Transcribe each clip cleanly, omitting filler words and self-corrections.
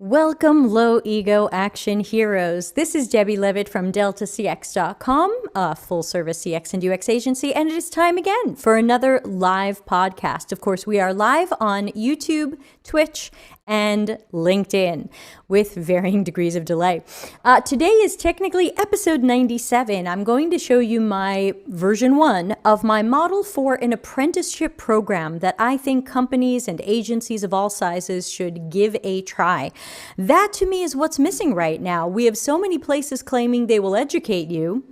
Welcome, low ego action heroes. This is Debbie Levitt from DeltaCX.com, a full service CX and UX agency, and it is time again for another live podcast. Of course, we are live on YouTube, Twitch, and LinkedIn with varying degrees of delay. Today is technically episode 97. I'm going to show you my version 1 of my model for an apprenticeship program that I think companies and agencies of all sizes should give a try. That to me is what's missing right now. We have so many places claiming they will educate you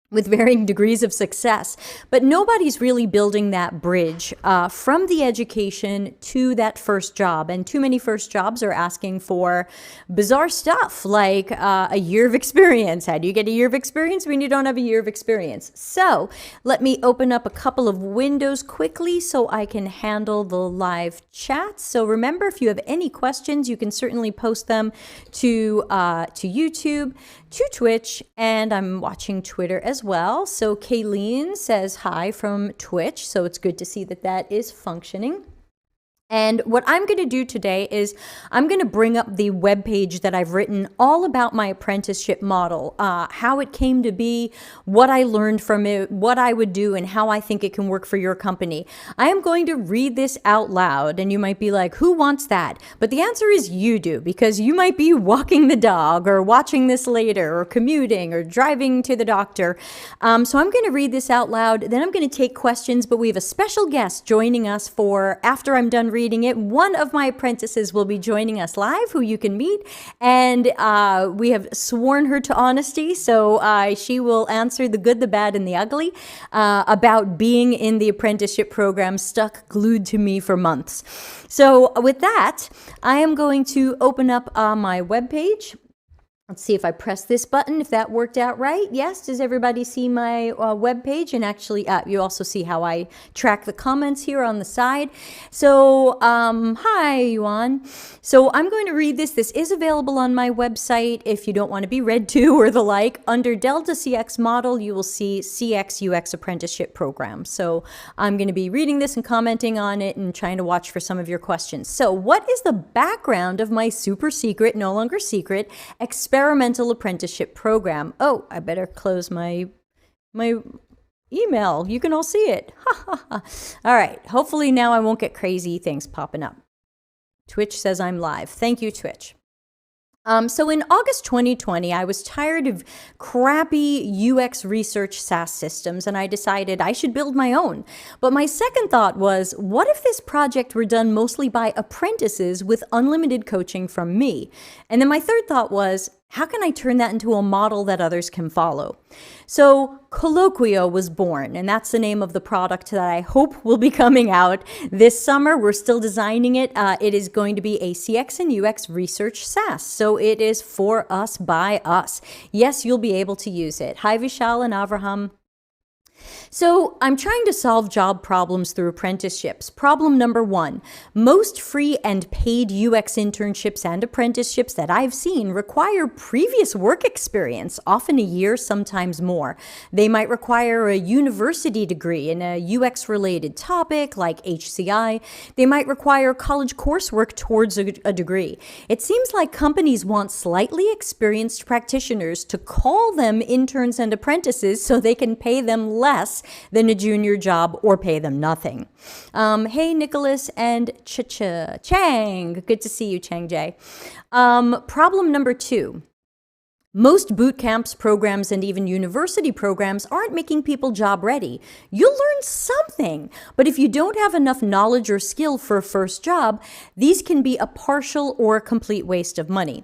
with varying degrees of success, but nobody's really building that bridge from the education to that first job. And too many first jobs are asking for bizarre stuff like a year of experience. How do you get a year of experience when you don't have a year of experience? So let me open up a couple of windows quickly so I can handle the live chat. So remember, if you have any questions, you can certainly post them to YouTube, to Twitch, and I'm watching Twitter as well. So Kayleen says hi from Twitch. So it's good to see that that is functioning. And what I'm going to do today is I'm going to bring up the webpage that I've written all about my apprenticeship model, how it came to be, what I learned from it, what I would do, and how I think it can work for your company. I am going to read this out loud, and you might be like, who wants that? But the answer is you do, because you might be walking the dog or watching this later or commuting or driving to the doctor. So I'm going to read this out loud, then I'm going to take questions, but we have a special guest joining us for after I'm done reading it. One of my apprentices will be joining us live, who you can meet, and we have sworn her to honesty, so she will answer the good, the bad, and the ugly about being in the apprenticeship program, stuck glued to me for months. So with that, I am going to open up my webpage. Let's see if I press this button, if that worked out right. Yes, does everybody see my web page? And actually, you also see how I track the comments here on the side. So, hi, Yuan. So I'm going to read this. This is available on my website if you don't want to be read to or the like. Under Delta CX Model, you will see CX UX Apprenticeship Program. So I'm going to be reading this and commenting on it and trying to watch for some of your questions. So what is the background of my super secret, no longer secret, experimental apprenticeship program? Oh, I better close my email. You can all see it. All right. Hopefully now I won't get crazy things popping up. Twitch says I'm live. Thank you, Twitch. So in August 2020, I was tired of crappy UX research SaaS systems, and I decided I should build my own. But my second thought was, what if this project were done mostly by apprentices with unlimited coaching from me? And then my third thought was, how can I turn that into a model that others can follow? So Colloquio was born, and that's the name of the product that I hope will be coming out this summer. We're still designing it. It is going to be a CX and UX research SaaS. So it is for us, by us. Yes, you'll be able to use it. Hi, Vishal and Avraham. So I'm trying to solve job problems through apprenticeships. Problem number 1, most free and paid UX internships and apprenticeships that I've seen require previous work experience, often a year, sometimes more. They might require a university degree in a UX related topic like HCI. They might require college coursework towards a degree. It seems like companies want slightly experienced practitioners to call them interns and apprentices so they can pay them less than a junior job or pay them nothing. Hey, Nicholas and Chang. Good to see you, Chang J. Problem number 2. Most boot camps, programs, and even university programs aren't making people job ready. You'll learn something, but if you don't have enough knowledge or skill for a first job, these can be a partial or a complete waste of money.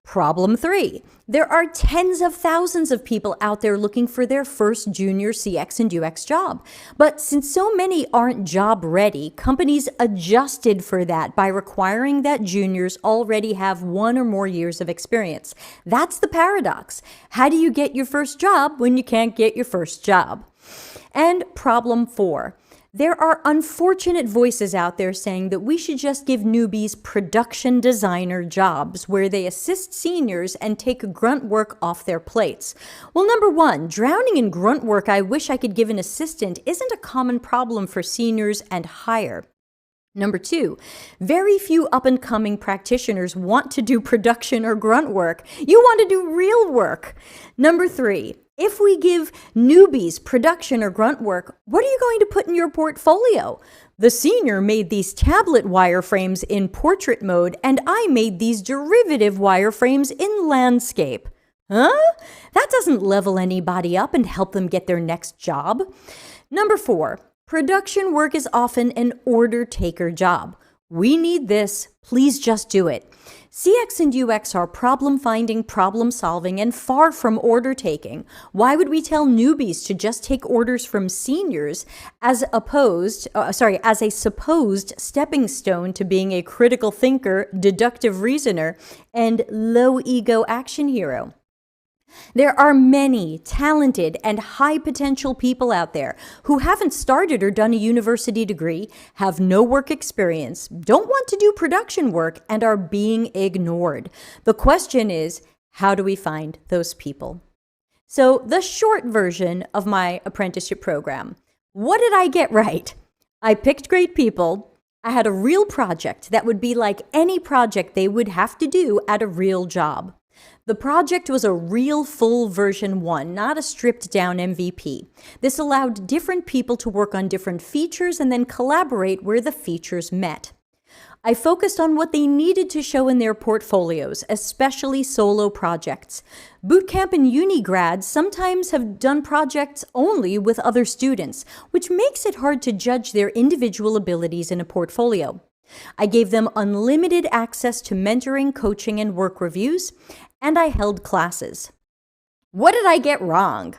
Problem 3. There are tens of thousands of people out there looking for their first junior CX and UX job. But since so many aren't job ready, companies adjusted for that by requiring that juniors already have 1 or more years of experience. That's the paradox. How do you get your first job when you can't get your first job? And problem 4. There are unfortunate voices out there saying that we should just give newbies production designer jobs where they assist seniors and take grunt work off their plates. Well, number 1, drowning in grunt work I wish I could give an assistant isn't a common problem for seniors and higher. Number 2, very few up-and-coming practitioners want to do production or grunt work. You want to do real work. Number 3, if we give newbies production or grunt work, what are you going to put in your portfolio? The senior made these tablet wireframes in portrait mode, and I made these derivative wireframes in landscape. Huh? That doesn't level anybody up and help them get their next job. Number 4, production work is often an order taker job. We need this. Please just do it. CX and UX are problem finding, problem solving, and far from order taking. Why would we tell newbies to just take orders from seniors as a supposed stepping stone to being a critical thinker, deductive reasoner, and low ego action hero? There are many talented and high potential people out there who haven't started or done a university degree, have no work experience, don't want to do production work, and are being ignored. The question is, how do we find those people? So the short version of my apprenticeship program. What did I get right? I picked great people. I had a real project that would be like any project they would have to do at a real job. The project was a real full version 1, not a stripped down MVP. This allowed different people to work on different features and then collaborate where the features met. I focused on what they needed to show in their portfolios, especially solo projects. Bootcamp and uni grads sometimes have done projects only with other students, which makes it hard to judge their individual abilities in a portfolio. I gave them unlimited access to mentoring, coaching, and work reviews, and I held classes. What did I get wrong?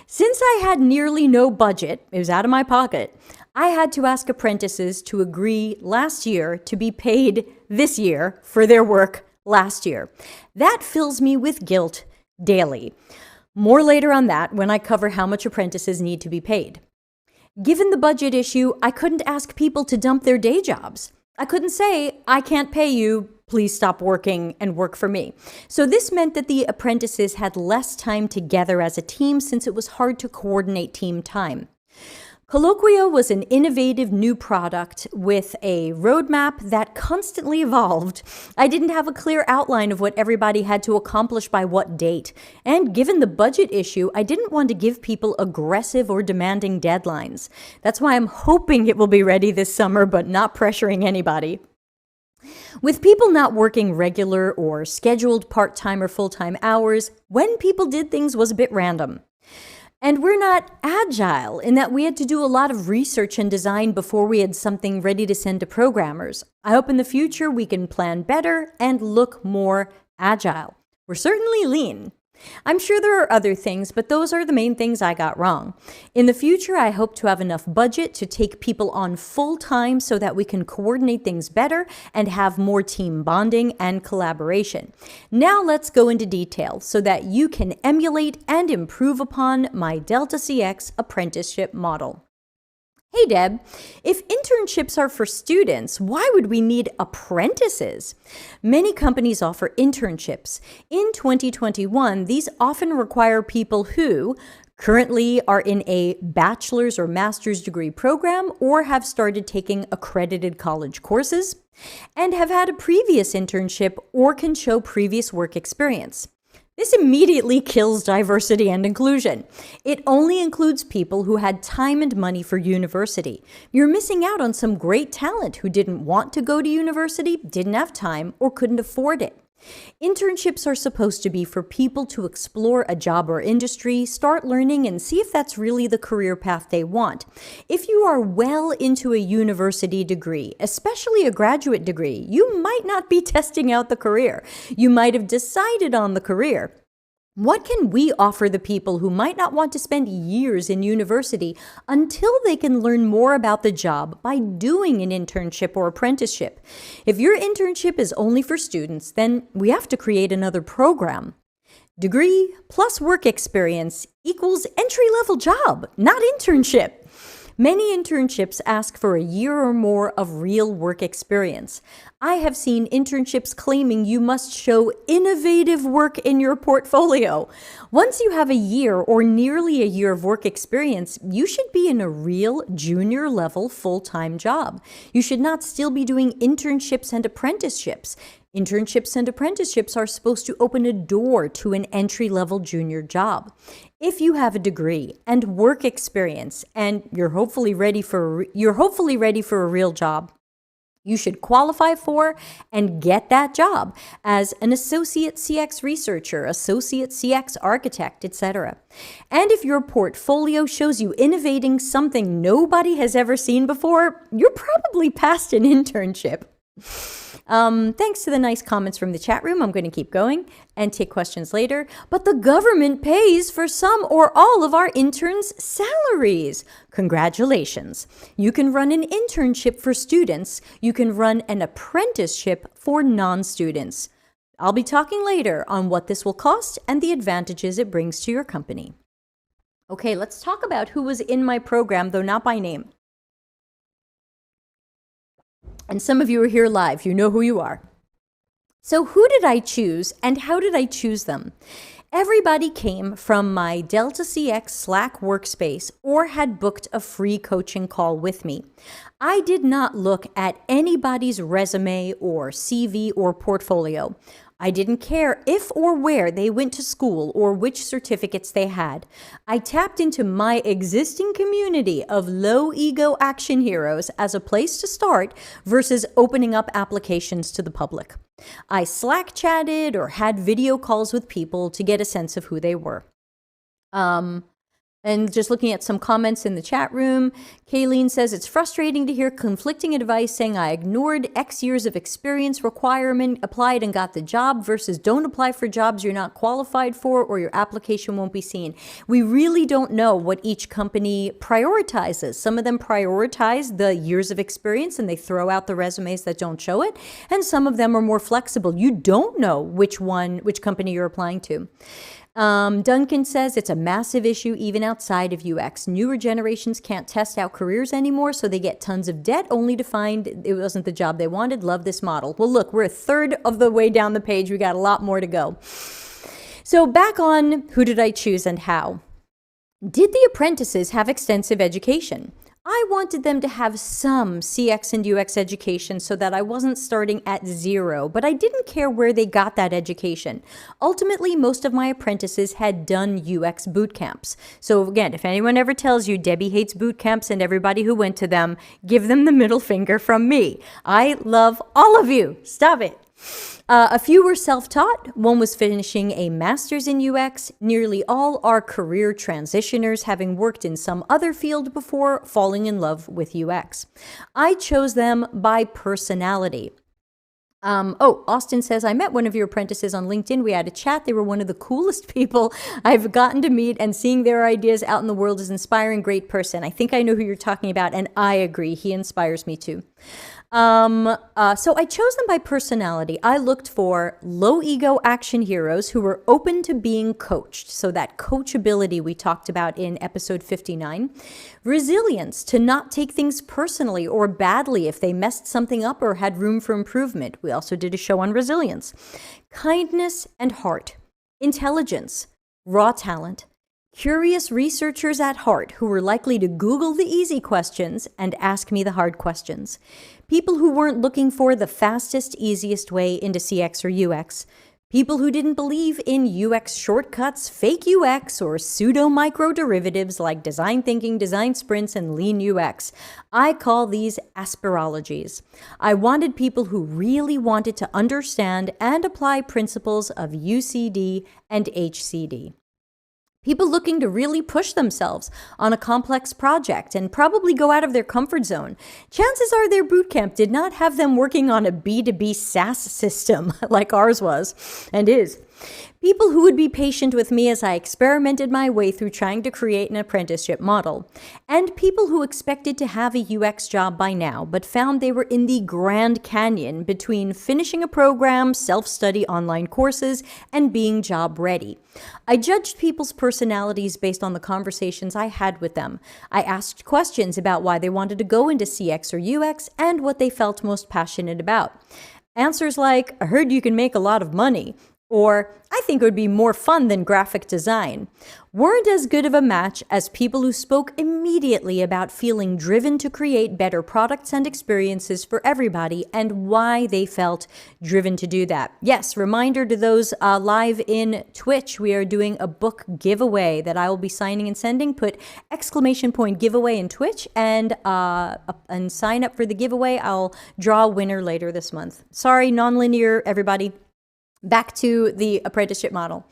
Since I had nearly no budget, it was out of my pocket, I had to ask apprentices to agree last year to be paid this year for their work last year. That fills me with guilt daily. More later on that when I cover how much apprentices need to be paid. Given the budget issue, I couldn't ask people to dump their day jobs. I couldn't say, I can't pay you, please stop working and work for me. So this meant that the apprentices had less time together as a team since it was hard to coordinate team time. Colloquia was an innovative new product with a roadmap that constantly evolved. I didn't have a clear outline of what everybody had to accomplish by what date. And given the budget issue, I didn't want to give people aggressive or demanding deadlines. That's why I'm hoping it will be ready this summer, but not pressuring anybody. With people not working regular or scheduled part-time or full-time hours, when people did things was a bit random. And we're not agile in that we had to do a lot of research and design before we had something ready to send to programmers. I hope in the future we can plan better and look more agile. We're certainly lean. I'm sure there are other things, but those are the main things I got wrong. In the future, I hope to have enough budget to take people on full time so that we can coordinate things better and have more team bonding and collaboration. Now let's go into detail so that you can emulate and improve upon my Delta CX apprenticeship model. Hey Deb, if internships are for students, why would we need apprentices? Many companies offer internships. In 2021, these often require people who currently are in a bachelor's or master's degree program or have started taking accredited college courses and have had a previous internship or can show previous work experience. This immediately kills diversity and inclusion. It only includes people who had time and money for university. You're missing out on some great talent who didn't want to go to university, didn't have time, or couldn't afford it. Internships are supposed to be for people to explore a job or industry, start learning, and see if that's really the career path they want. If you are well into a university degree, especially a graduate degree, you might not be testing out the career. You might have decided on the career. What can we offer the people who might not want to spend years in university until they can learn more about the job by doing an internship or apprenticeship? If your internship is only for students, then we have to create another program. Degree plus work experience equals entry-level job, not internship. Many internships ask for a year or more of real work experience. I have seen internships claiming you must show innovative work in your portfolio. Once you have a year or nearly a year of work experience, you should be in a real junior level full-time job. You should not still be doing internships and apprenticeships. Internships and apprenticeships are supposed to open a door to an entry-level junior job. If you have a degree and work experience and you're hopefully ready for a real job, you should qualify for and get that job as an associate CX researcher, associate CX architect, etc. And if your portfolio shows you innovating something nobody has ever seen before, you're probably past an internship. Thanks to the nice comments from the chat room. I'm going to keep going and take questions later. But the government pays for some or all of our interns' salaries. Congratulations. You can run an internship for students. You can run an apprenticeship for non-students. I'll be talking later on what this will cost and the advantages it brings to your company. Okay, let's talk about who was in my program, though not by name. And some of you are here live. You know who you are. So who did I choose and how did I choose them? Everybody came from my Delta CX Slack workspace or had booked a free coaching call with me. I did not look at anybody's resume or CV or portfolio. I didn't care if or where they went to school or which certificates they had. I tapped into my existing community of low-ego action heroes as a place to start versus opening up applications to the public. I Slack chatted or had video calls with people to get a sense of who they were. And just looking at some comments in the chat room, Kayleen says, it's frustrating to hear conflicting advice saying I ignored X years of experience requirement, applied and got the job versus don't apply for jobs you're not qualified for or your application won't be seen. We really don't know what each company prioritizes. Some of them prioritize the years of experience and they throw out the resumes that don't show it. And some of them are more flexible. You don't know which company you're applying to. Duncan says it's a massive issue even outside of UX. Newer generations can't test out careers anymore, so they get tons of debt only to find it wasn't the job they wanted. Love this model. Well, look, we're a third of the way down the page. We got a lot more to go. So back on who did I choose and how? Did the apprentices have extensive education? I wanted them to have some CX and UX education so that I wasn't starting at zero, but I didn't care where they got that education. Ultimately, most of my apprentices had done UX boot camps. So again, if anyone ever tells you Debbie hates boot camps and everybody who went to them, give them the middle finger from me. I love all of you. Stop it. A few were self-taught. One was finishing a master's in UX. Nearly all are career transitioners, having worked in some other field before falling in love with UX. I chose them by personality. Austin says, I met one of your apprentices on LinkedIn. We had a chat. They were one of the coolest people I've gotten to meet, and seeing their ideas out in the world is inspiring. Great person. I think I know who you're talking about, and I agree. He inspires me too. So I chose them by personality. I looked for low ego action heroes who were open to being coached. So that coachability we talked about in episode 59. Resilience, to not take things personally or badly if they messed something up or had room for improvement. We also did a show on resilience. Kindness and heart. Intelligence, raw talent. Curious researchers at heart who were likely to Google the easy questions and ask me the hard questions. People who weren't looking for the fastest, easiest way into CX or UX. People who didn't believe in UX shortcuts, fake UX, or pseudo-micro derivatives like design thinking, design sprints, and lean UX. I call these aspirologies. I wanted people who really wanted to understand and apply principles of UCD and HCD. People looking to really push themselves on a complex project and probably go out of their comfort zone. Chances are their bootcamp did not have them working on a B2B SaaS system like ours was and is. People who would be patient with me as I experimented my way through trying to create an apprenticeship model, and people who expected to have a UX job by now but found they were in the Grand Canyon between finishing a program, self-study online courses, and being job ready. I judged people's personalities based on the conversations I had with them. I asked questions about why they wanted to go into CX or UX and what they felt most passionate about. Answers like, "I heard you can make a lot of money," or "I think it would be more fun than graphic design," weren't as good of a match as people who spoke immediately about feeling driven to create better products and experiences for everybody and why they felt driven to do that. Yes, reminder to those live in Twitch, we are doing a book giveaway that I will be signing and sending. Put exclamation point giveaway in Twitch and sign up for the giveaway. I'll draw a winner later this month. Sorry, nonlinear, everybody. Back to the apprenticeship model.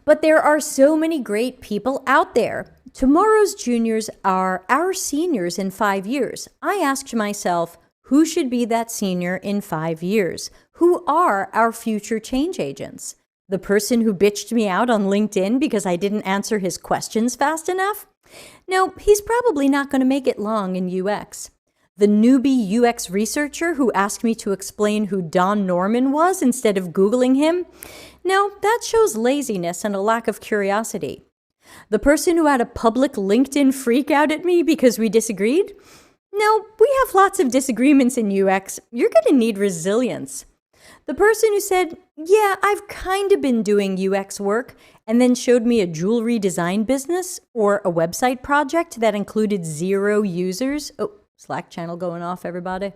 But there are so many great people out there. Tomorrow's juniors are our seniors in 5 years. I asked myself, who should be that senior in 5 years? Who are our future change agents? The person who bitched me out on LinkedIn because I didn't answer his questions fast enough? No, he's probably not going to make it long in UX. The newbie UX researcher who asked me to explain who Don Norman was instead of Googling him? No, that shows laziness and a lack of curiosity. The person who had a public LinkedIn freak out at me because we disagreed? No, we have lots of disagreements in UX. You're going to need resilience. The person who said, "Yeah, I've kind of been doing UX work," and then showed me a jewelry design business or a website project that included 0 users. Oh, Slack channel going off, everybody.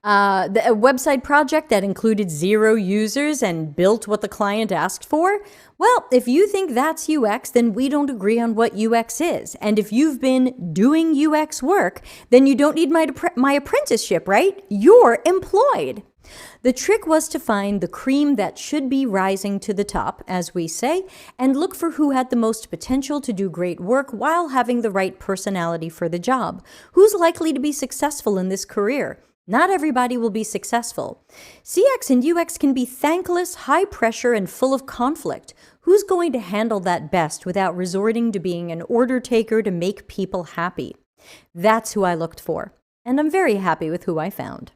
A website project that included 0 users and built what the client asked for? Well, if you think that's UX, then we don't agree on what UX is. And if you've been doing UX work, then you don't need my apprenticeship, right? You're employed. The trick was to find the cream that should be rising to the top, as we say, and look for who had the most potential to do great work while having the right personality for the job. Who's likely to be successful in this career? Not everybody will be successful. CX and UX can be thankless, high pressure, and full of conflict. Who's going to handle that best without resorting to being an order taker to make people happy? That's who I looked for, and I'm very happy with who I found.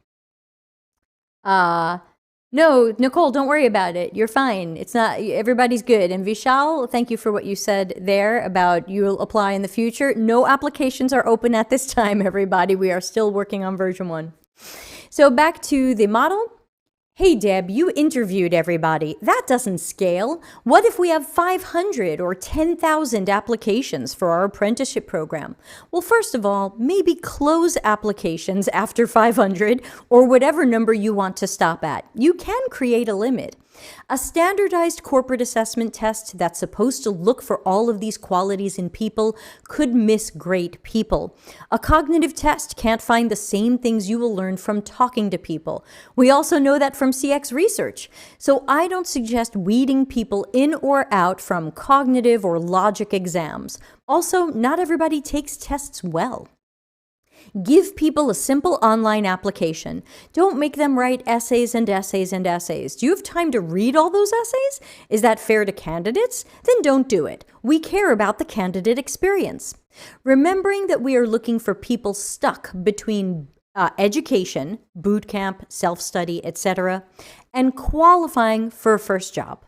No, Nicole, don't worry about it. You're fine. It's not, everybody's good. And Vishal, thank you for what you said there about you'll apply in the future. No applications are open at this time, everybody. We are still working on version 1. So back to the model. Hey, Deb, you interviewed everybody. That doesn't scale. What if we have 500 or 10,000 applications for our apprenticeship program? Well, first of all, maybe close applications after 500 or whatever number you want to stop at. You can create a limit. A standardized corporate assessment test that's supposed to look for all of these qualities in people could miss great people. A cognitive test can't find the same things you will learn from talking to people. We also know that from CX research. So I don't suggest weeding people in or out from cognitive or logic exams. Also, not everybody takes tests well. Give people a simple online application. Don't make them write essays and essays and essays. Do you have time to read all those essays? Is that fair to candidates? Then don't do it. We care about the candidate experience. Remembering that we are looking for people stuck between education, boot camp, self-study, etc., and qualifying for a first job.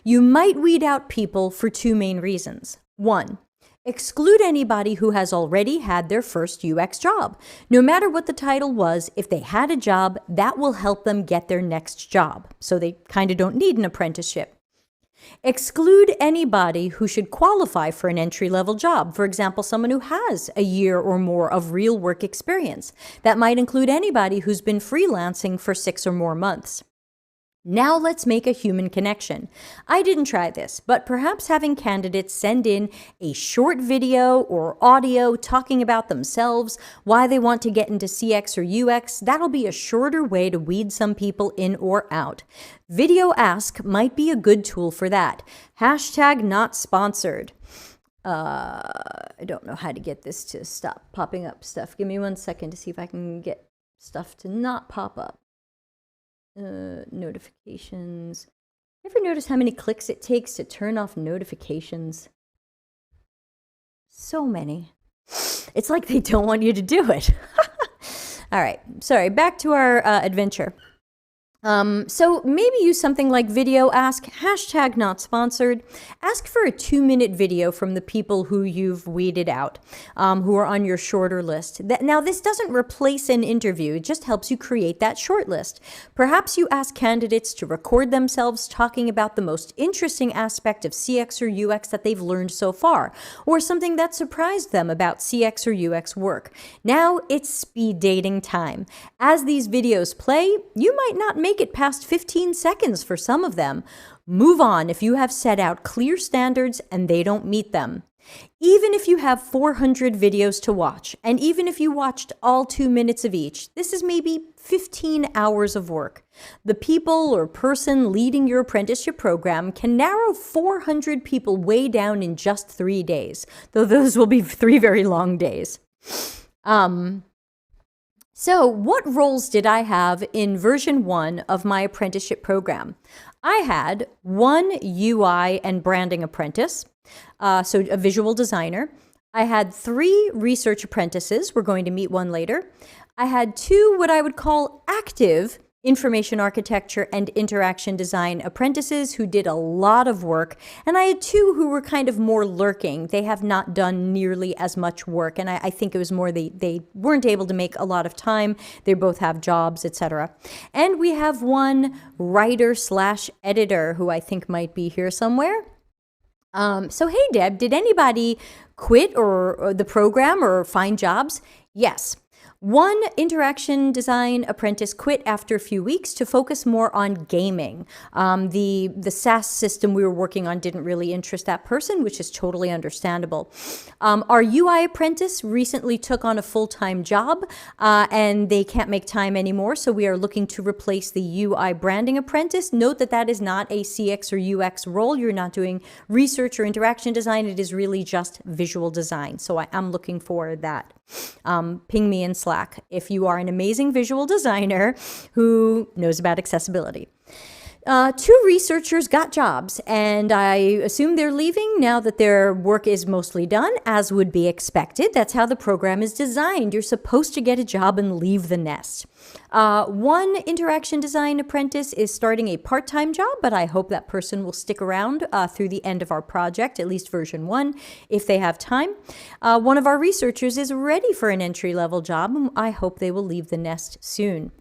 You might weed out people for 2 main reasons. 1, exclude anybody who has already had their first UX job. No matter what the title was, if they had a job, that will help them get their next job. So they kind of don't need an apprenticeship. Exclude anybody who should qualify for an entry-level job. For example, someone who has a year or more of real work experience. That might include anybody who's been freelancing for 6 or more months. Now let's make a human connection. I didn't try this, but perhaps having candidates send in a short video or audio talking about themselves, why they want to get into CX or UX, that'll be a shorter way to weed some people in or out. Video Ask might be a good tool for that. Hashtag not sponsored. I don't know how to get this to stop popping up stuff. Give me 1 second to see if I can get stuff to not pop up. Notifications. Ever notice how many clicks it takes to turn off notifications? So many. It's like they don't want you to do it. All right, sorry, back to our adventure. So maybe use something like video ask, hashtag not sponsored. Ask for a 2-minute video from the people who you've weeded out, who are on your shorter list. Now, this doesn't replace an interview. It just helps you create that short list. Perhaps you ask candidates to record themselves talking about the most interesting aspect of CX or UX that they've learned so far, or something that surprised them about CX or UX work. Now it's speed dating time. As these videos play, you might not make it past 15 seconds for some of them. Move on if you have set out clear standards and they don't meet them. Even if you have 400 videos to watch, and even if you watched all 2 minutes of each, this is maybe 15 hours of work. The people or person leading your apprenticeship program can narrow 400 people way down in just 3 days, though those will be 3 very long days. So what roles did I have in version 1 of my apprenticeship program? I had 1 UI and branding apprentice, so a visual designer. I had 3 research apprentices. We're going to meet one later. I had 2 what I would call active information architecture and interaction design apprentices who did a lot of work. And I had 2 who were kind of more lurking. They have not done nearly as much work. And I think it was more they weren't able to make a lot of time. They both have jobs, etc. And we have 1 writer/editor who I think might be here somewhere. So hey, Deb, did anybody quit or the program or find jobs? Yes. 1 interaction design apprentice quit after a few weeks to focus more on gaming. The SaaS system we were working on didn't really interest that person, which is totally understandable. Our UI apprentice recently took on a full-time job, and they can't make time anymore, so we are looking to replace the UI branding apprentice. Note that that is not a CX or UX role. You're not doing research or interaction design. It is really just visual design, so I am looking for that. Ping me in Slack if you are an amazing visual designer who knows about accessibility. 2 researchers got jobs, and I assume they're leaving now that their work is mostly done, as would be expected. That's how the program is designed. You're supposed to get a job and leave the nest. 1 interaction design apprentice is starting a part-time job, but I hope that person will stick around through the end of our project, at least version 1, if they have time. 1 of our researchers is ready for an entry-level job, and I hope they will leave the nest soon.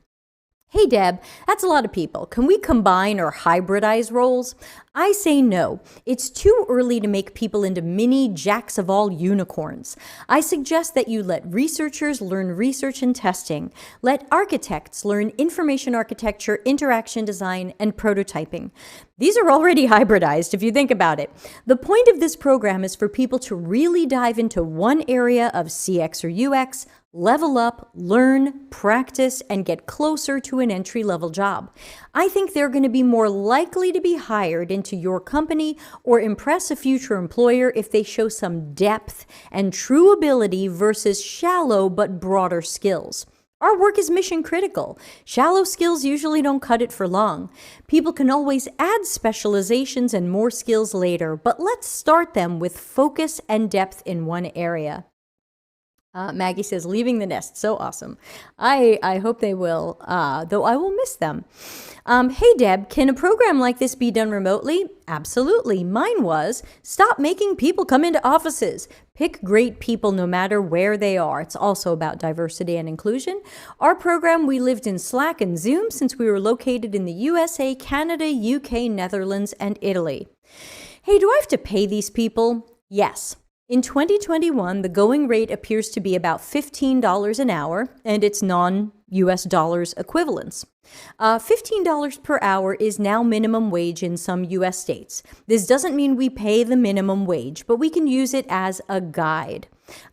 Hey, Deb, that's a lot of people. Can we combine or hybridize roles? I say no. It's too early to make people into mini jacks of all unicorns. I suggest that you let researchers learn research and testing. Let architects learn information architecture, interaction design, and prototyping. These are already hybridized if you think about it. The point of this program is for people to really dive into one area of CX or UX, level up, learn, practice, and get closer to an entry-level job. I think they're going to be more likely to be hired into your company or impress a future employer if they show some depth and true ability versus shallow but broader skills. Our work is mission critical. Shallow skills usually don't cut it for long. People can always add specializations and more skills later, but let's start them with focus and depth in one area. Maggie says, leaving the nest. So awesome. I hope they will, though I will miss them. Hey, Deb, can a program like this be done remotely? Absolutely. Mine was. Stop making people come into offices. Pick great people no matter where they are. It's also about diversity and inclusion. Our program, we lived in Slack and Zoom since we were located in the USA, Canada, UK, Netherlands, and Italy. Hey, do I have to pay these people? Yes. In 2021, the going rate appears to be about $15 an hour, and it's non-US dollars equivalents. $15 per hour is now minimum wage in some US states. This doesn't mean we pay the minimum wage, but we can use it as a guide.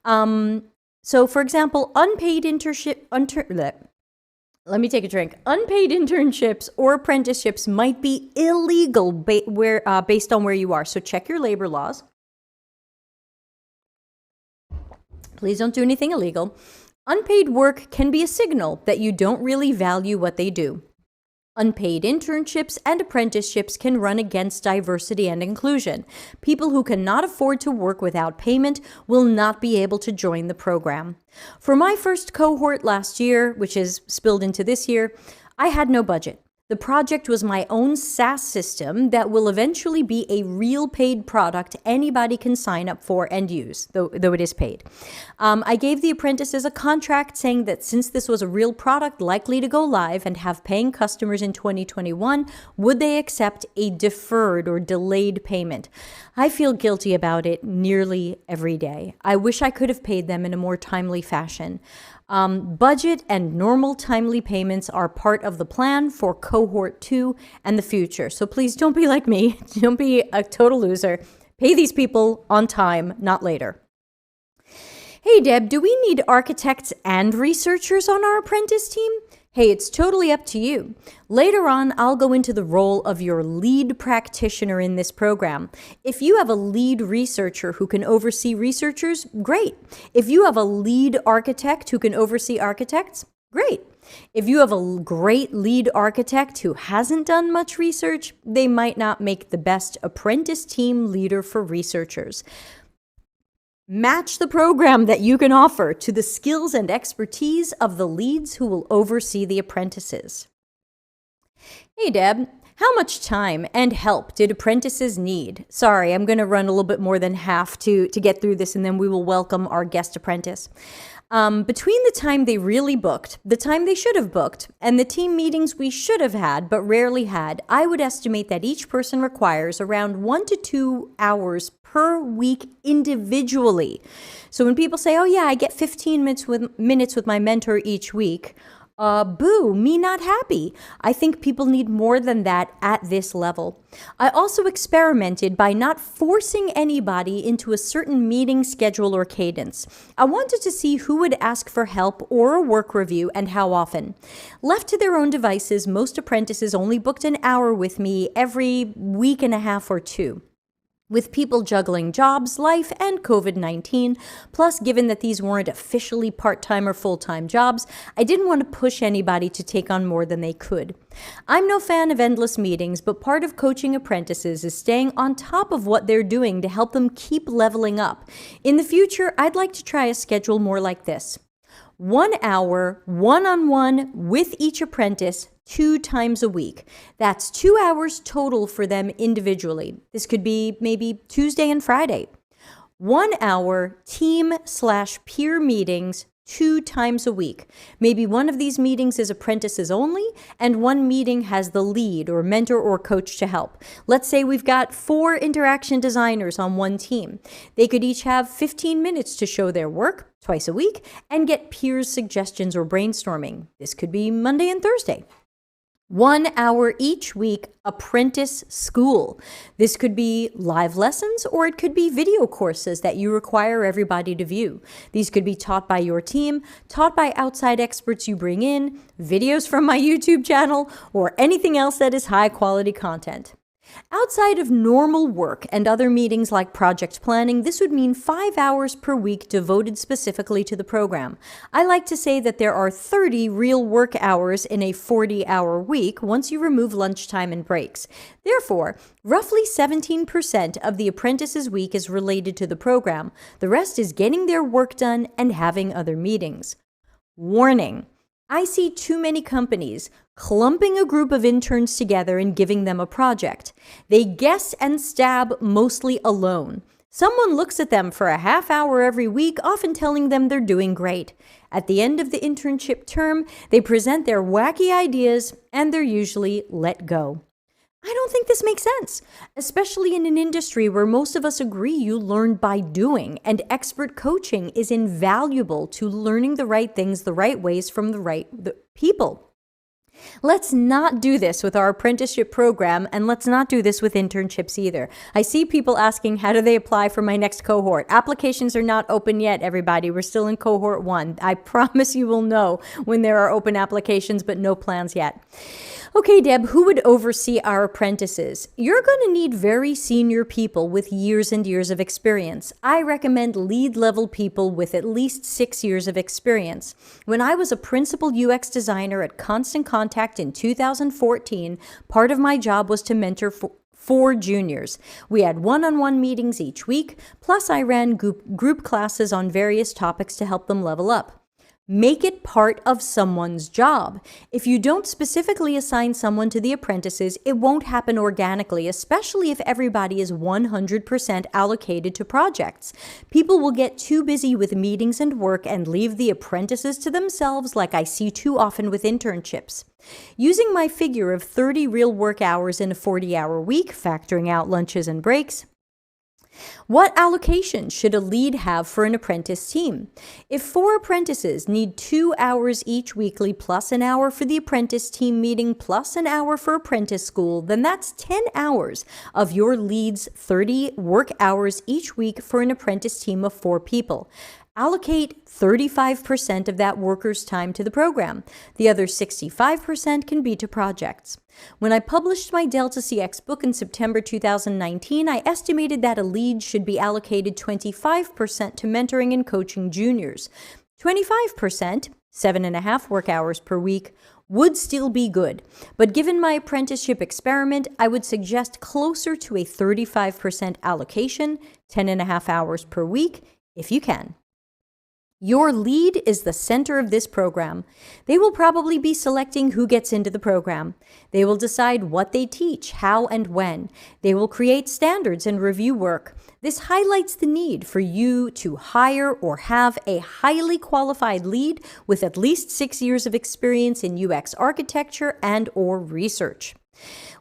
So, for example, unpaid internship... Let me take a drink. Unpaid internships or apprenticeships might be illegal based on where you are, so check your labor laws. Please don't do anything illegal. Unpaid work can be a signal that you don't really value what they do. Unpaid internships and apprenticeships can run against diversity and inclusion. People who cannot afford to work without payment will not be able to join the program. For my first cohort last year, which is spilled into this year, I had no budget. The project was my own SaaS system that will eventually be a real paid product anybody can sign up for and use, though it is paid. I gave the apprentices a contract saying that since this was a real product likely to go live and have paying customers in 2021, would they accept a deferred or delayed payment? I feel guilty about it nearly every day. I wish I could have paid them in a more timely fashion. Budget and normal timely payments are part of the plan for cohort 2 and the future. So please don't be like me. Don't be a total loser. Pay these people on time, not later. Hey, Deb, do we need architects and researchers on our apprentice team? Hey, it's totally up to you. Later on, I'll go into the role of your lead practitioner in this program. If you have a lead researcher who can oversee researchers, great. If you have a lead architect who can oversee architects, great. If you have a great lead architect who hasn't done much research, they might not make the best apprentice team leader for researchers. Match the program that you can offer to the skills and expertise of the leads who will oversee the apprentices. Hey, Deb, how much time and help did apprentices need? Sorry, I'm going to run a little bit more than half to get through this, and then we will welcome our guest apprentice. Between the time they really booked, the time they should have booked, and the team meetings we should have had but rarely had, I would estimate that each person requires around 1 to 2 hours per week individually. So when people say, oh yeah, I get 15 minutes with my mentor each week, boo, me not happy. I think people need more than that at this level. I also experimented by not forcing anybody into a certain meeting schedule or cadence. I wanted to see who would ask for help or a work review and how often. Left to their own devices, most apprentices only booked an hour with me every week and a half or two. With people juggling jobs, life, and COVID-19, plus given that these weren't officially part-time or full-time jobs, I didn't want to push anybody to take on more than they could. I'm no fan of endless meetings, but part of coaching apprentices is staying on top of what they're doing to help them keep leveling up. In the future, I'd like to try a schedule more like this. 1 hour, one-on-one with each apprentice 2 times a week. That's 2 hours total for them individually. This could be maybe Tuesday and Friday. 1 hour team/peer meetings 2 times a week. Maybe one of these meetings is apprentices only, and one meeting has the lead or mentor or coach to help. Let's say we've got 4 interaction designers on one team. They could each have 15 minutes to show their work twice a week and get peers' suggestions or brainstorming. This could be Monday and Thursday. 1 hour each week, apprentice school. This could be live lessons or it could be video courses that you require everybody to view. These could be taught by your team, taught by outside experts you bring in, videos from my YouTube channel, or anything else that is high quality content. Outside of normal work and other meetings like project planning, this would mean 5 hours per week devoted specifically to the program. I like to say that there are 30 real work hours in a 40-hour week once you remove lunchtime and breaks. Therefore, roughly 17% of the apprentice's week is related to the program. The rest is getting their work done and having other meetings. Warning: I see too many companies clumping a group of interns together and giving them a project. They guess and stab mostly alone. Someone looks at them for a half hour every week, often telling them they're doing great. At the end of the internship term, they present their wacky ideas and they're usually let go. I don't think this makes sense, especially in an industry where most of us agree you learn by doing, and expert coaching is invaluable to learning the right things the right ways from the right people. Let's not do this with our apprenticeship program, and let's not do this with internships either. I see people asking, how do they apply for my next cohort? Applications are not open yet, everybody. We're still in cohort 1. I promise you will know when there are open applications, but no plans yet. Okay, Deb, who would oversee our apprentices? You're going to need very senior people with years and years of experience. I recommend lead-level people with at least 6 years of experience. When I was a principal UX designer at Constant Contact contact in 2014, part of my job was to mentor four juniors. We had one-on-one meetings each week, plus I ran group classes on various topics to help them level up. Make it part of someone's job. If you don't specifically assign someone to the apprentices, it won't happen organically, especially if everybody is 100% allocated to projects. People will get too busy with meetings and work and leave the apprentices to themselves, like I see too often with internships. Using my figure of 30 real work hours in a 40-hour week, factoring out lunches and breaks, what allocation should a lead have for an apprentice team? If 4 apprentices need 2 hours each weekly plus an hour for the apprentice team meeting plus an hour for apprentice school, then that's 10 hours of your lead's 30 work hours each week for an apprentice team of 4 people. Allocate 35% of that worker's time to the program. The other 65% can be to projects. When I published my Delta CX book in September 2019, I estimated that a lead should be allocated 25% to mentoring and coaching juniors. 25%, 7.5 work hours per week, would still be good. But given my apprenticeship experiment, I would suggest closer to a 35% allocation, 10.5 hours per week, if you can. Your lead is the center of this program. They will probably be selecting who gets into the program. They will decide what they teach, how and when. They will create standards and review work. This highlights the need for you to hire or have a highly qualified lead with at least 6 years of experience in UX architecture and or research.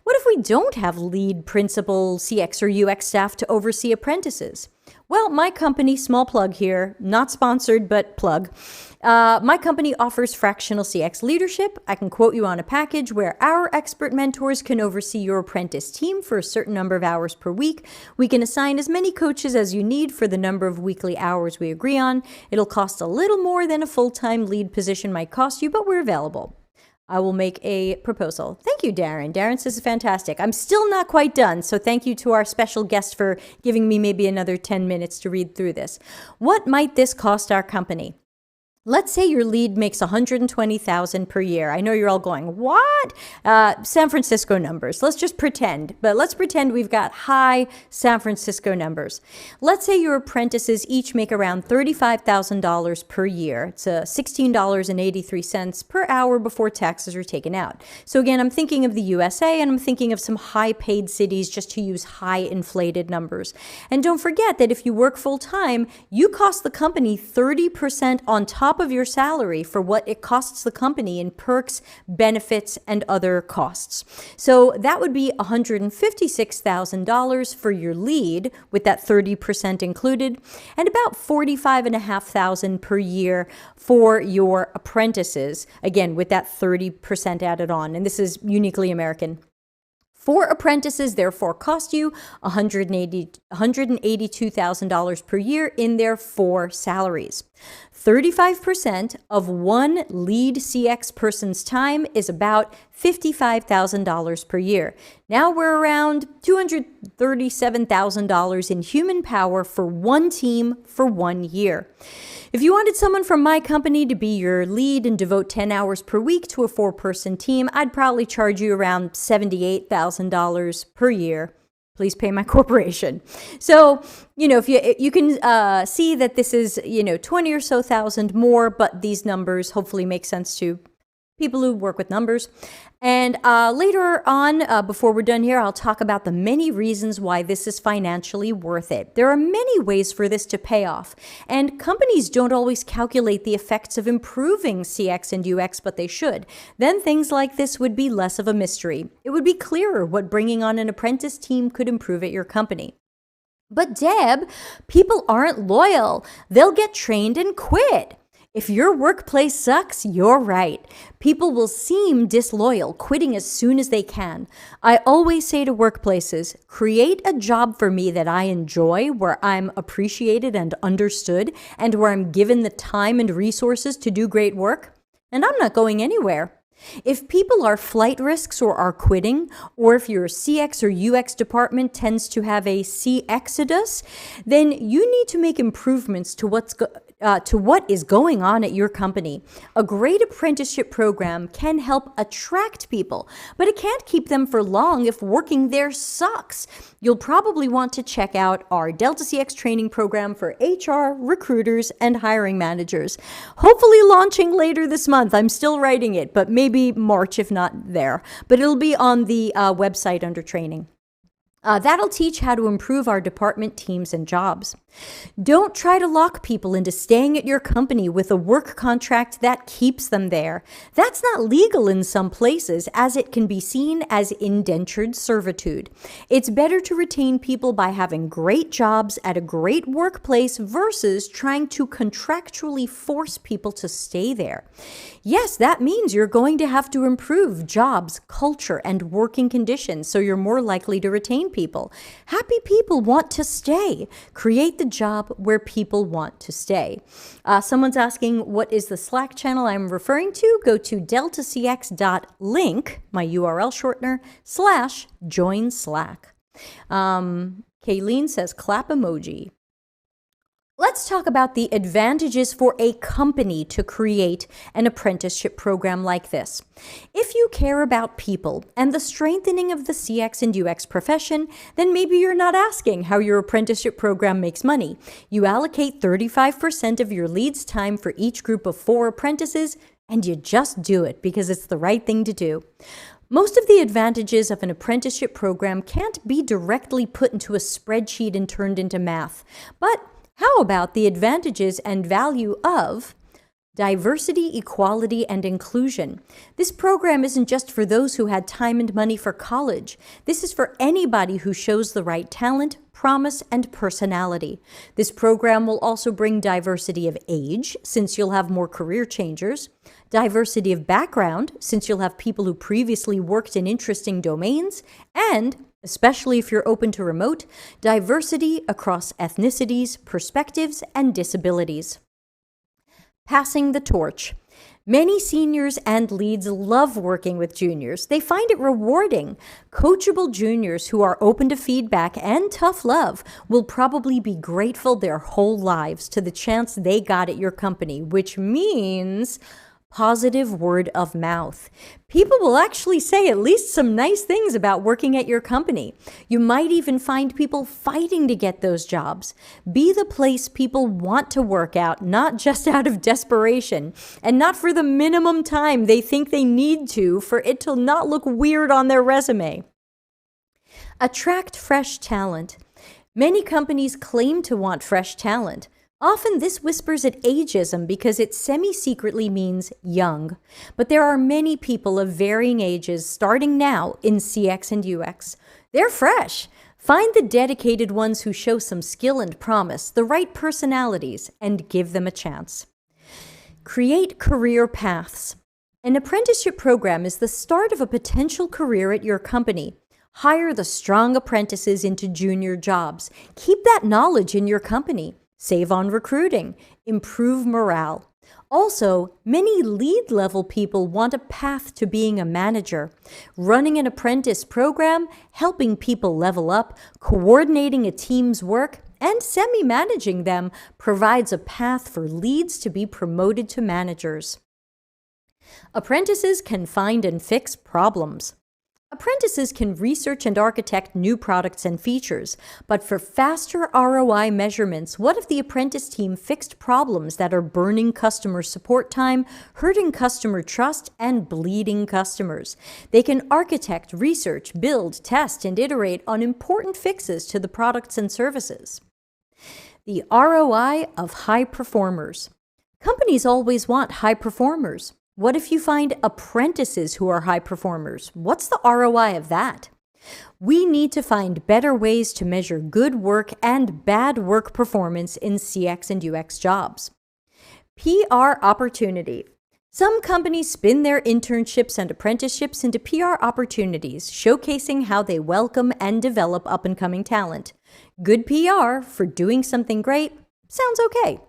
What if we don't have lead, principal, CX, or UX staff to oversee apprentices? Well, my company, small plug here, not sponsored, but plug. My company offers fractional CX leadership. I can quote you on a package where our expert mentors can oversee your apprentice team for a certain number of hours per week. We can assign as many coaches as you need for the number of weekly hours we agree on. It'll cost a little more than a full-time lead position might cost you, but we're available. I will make a proposal. Thank you, Darren. Darren says it's fantastic. I'm still not quite done, so thank you to our special guest for giving me maybe another 10 minutes to read through this. What might this cost our company? Let's say your lead makes $120,000 per year. I know you're all going, what? San Francisco numbers. Let's just pretend. But let's pretend we've got high San Francisco numbers. Let's say your apprentices each make around $35,000 per year. It's $16.83 per hour before taxes are taken out. So again, I'm thinking of the USA and I'm thinking of some high paid cities just to use high inflated numbers. And don't forget that if you work full time, you cost the company 30% on top of your salary for what it costs the company in perks, benefits, and other costs. So that would be $156,000 for your lead with that 30% included, and about $45,500 per year for your apprentices, again with that 30% added on, and this is uniquely American. 4 apprentices therefore cost you $182,000 per year in their 4 salaries. 35% of one lead CX person's time is about $55,000 per year. Now we're around $237,000 in human power for one team for 1 year. If you wanted someone from my company to be your lead and devote 10 hours per week to a 4-person team, I'd probably charge you around $78,000 per year. Please pay my corporation. So, if you can see that this is, 20 or so thousand more, but these numbers hopefully make sense to people who work with numbers. And later on, before we're done here, I'll talk about the many reasons why this is financially worth it. There are many ways for this to pay off, and companies don't always calculate the effects of improving CX and UX, but they should. Then things like this would be less of a mystery. It would be clearer what bringing on an apprentice team could improve at your company. But Deb, people aren't loyal. They'll get trained and quit. If your workplace sucks, you're right. People will seem disloyal, quitting as soon as they can. I always say to workplaces, create a job for me that I enjoy, where I'm appreciated and understood, and where I'm given the time and resources to do great work, and I'm not going anywhere. If people are flight risks or are quitting, or if your CX or UX department tends to have a C-exodus, then you need to make improvements to to what is going on at your company. A great apprenticeship program can help attract people, but it can't keep them for long if working there sucks. You'll probably want to check out our Delta CX training program for HR, recruiters, and hiring managers. Hopefully launching later this month. I'm still writing it, but maybe March if not there. But it'll be on the website under training. That'll teach how to improve our department, teams, and jobs. Don't try to lock people into staying at your company with a work contract that keeps them there. That's not legal in some places, as it can be seen as indentured servitude. It's better to retain people by having great jobs at a great workplace versus trying to contractually force people to stay there. Yes, that means you're going to have to improve jobs, culture, and working conditions, so you're more likely to retain people. Happy people want to stay. Create the job where people want to stay. Someone's asking, what is the Slack channel I'm referring to? Go to deltacx.link, my URL shortener, /join Slack. Kayleen says, clap emoji. Let's talk about the advantages for a company to create an apprenticeship program like this. If you care about people and the strengthening of the CX and UX profession, then maybe you're not asking how your apprenticeship program makes money. You allocate 35% of your lead's time for each group of 4 apprentices, and you just do it because it's the right thing to do. Most of the advantages of an apprenticeship program can't be directly put into a spreadsheet and turned into math, but how about the advantages and value of diversity, equality, and inclusion? This program isn't just for those who had time and money for college. This is for anybody who shows the right talent, promise, and personality. This program will also bring diversity of age, since you'll have more career changers, diversity of background, since you'll have people who previously worked in interesting domains, and especially if you're open to remote, diversity across ethnicities, perspectives, and disabilities. Passing the torch. Many seniors and leads love working with juniors. They find it rewarding. Coachable juniors who are open to feedback and tough love will probably be grateful their whole lives to the chance they got at your company, which means positive word of mouth. People will actually say at least some nice things about working at your company. You might even find people fighting to get those jobs. Be the place people want to work out, not just out of desperation, and not for the minimum time they think they need to for it to not look weird on their resume. Attract fresh talent. Many companies claim to want fresh talent. Often this whispers at ageism because it semi-secretly means young. But there are many people of varying ages starting now in CX and UX. They're fresh. Find the dedicated ones who show some skill and promise, the right personalities, and give them a chance. Create career paths. An apprenticeship program is the start of a potential career at your company. Hire the strong apprentices into junior jobs. Keep that knowledge in your company. Save on recruiting, improve morale. Also, many lead-level people want a path to being a manager. Running an apprentice program, helping people level up, coordinating a team's work, and semi-managing them provides a path for leads to be promoted to managers. Apprentices can find and fix problems. Apprentices can research and architect new products and features, but for faster ROI measurements, what if the apprentice team fixed problems that are burning customer support time, hurting customer trust, and bleeding customers? They can architect, research, build, test, and iterate on important fixes to the products and services. The ROI of high performers. Companies always want high performers. What if you find apprentices who are high performers? What's the ROI of that? We need to find better ways to measure good work and bad work performance in CX and UX jobs. PR opportunity. Some companies spin their internships and apprenticeships into PR opportunities, showcasing how they welcome and develop up-and-coming talent. Good PR for doing something great sounds okay.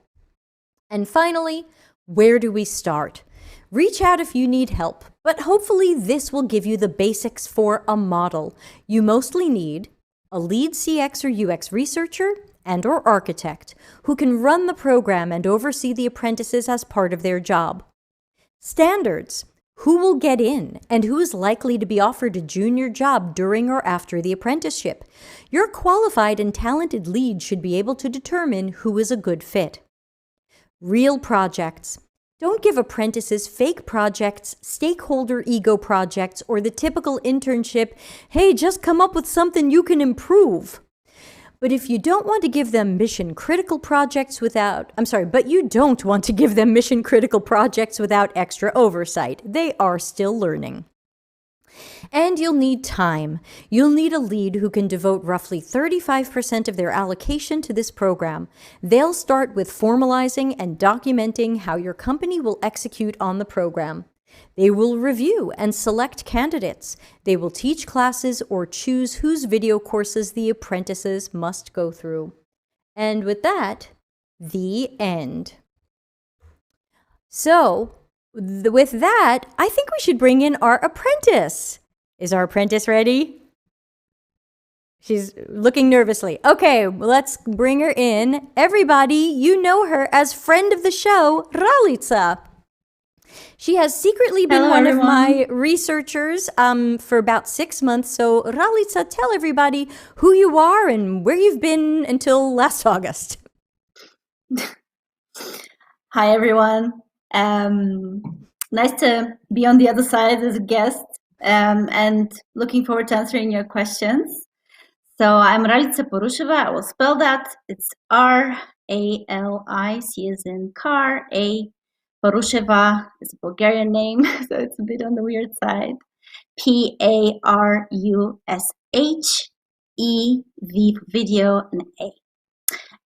And finally, where do we start? Reach out if you need help, but hopefully this will give you the basics for a model. You mostly need a lead CX or UX researcher and/or architect who can run the program and oversee the apprentices as part of their job. Standards: who will get in and who is likely to be offered a junior job during or after the apprenticeship. Your qualified and talented lead should be able to determine who is a good fit. Real projects: don't give apprentices fake projects, stakeholder ego projects, or the typical internship, hey, just come up with something you can improve. But if you don't want to give them mission critical projects without extra oversight. They are still learning. And you'll need time. You'll need a lead who can devote roughly 35% of their allocation to this program. They'll start with formalizing and documenting how your company will execute on the program. They will review and select candidates. They will teach classes or choose whose video courses the apprentices must go through. And with that, the end. So, with that, I think we should bring in our apprentice. Is our apprentice ready? She's looking nervously. Okay, let's bring her in. Everybody, you know her as friend of the show, Ralica. She has secretly been one of my researchers for about 6 months. So, Ralica, tell everybody who you are and where you've been until last August. Hi, everyone. Nice to be on the other side as a guest and looking forward to answering your questions. So I'm Ralica Porusheva. I will spell that. It's R-A-L-I-C as in car, A. Porusheva is a Bulgarian name, so it's a bit on the weird side. P-A-R-U-S-H-E-V for video and A.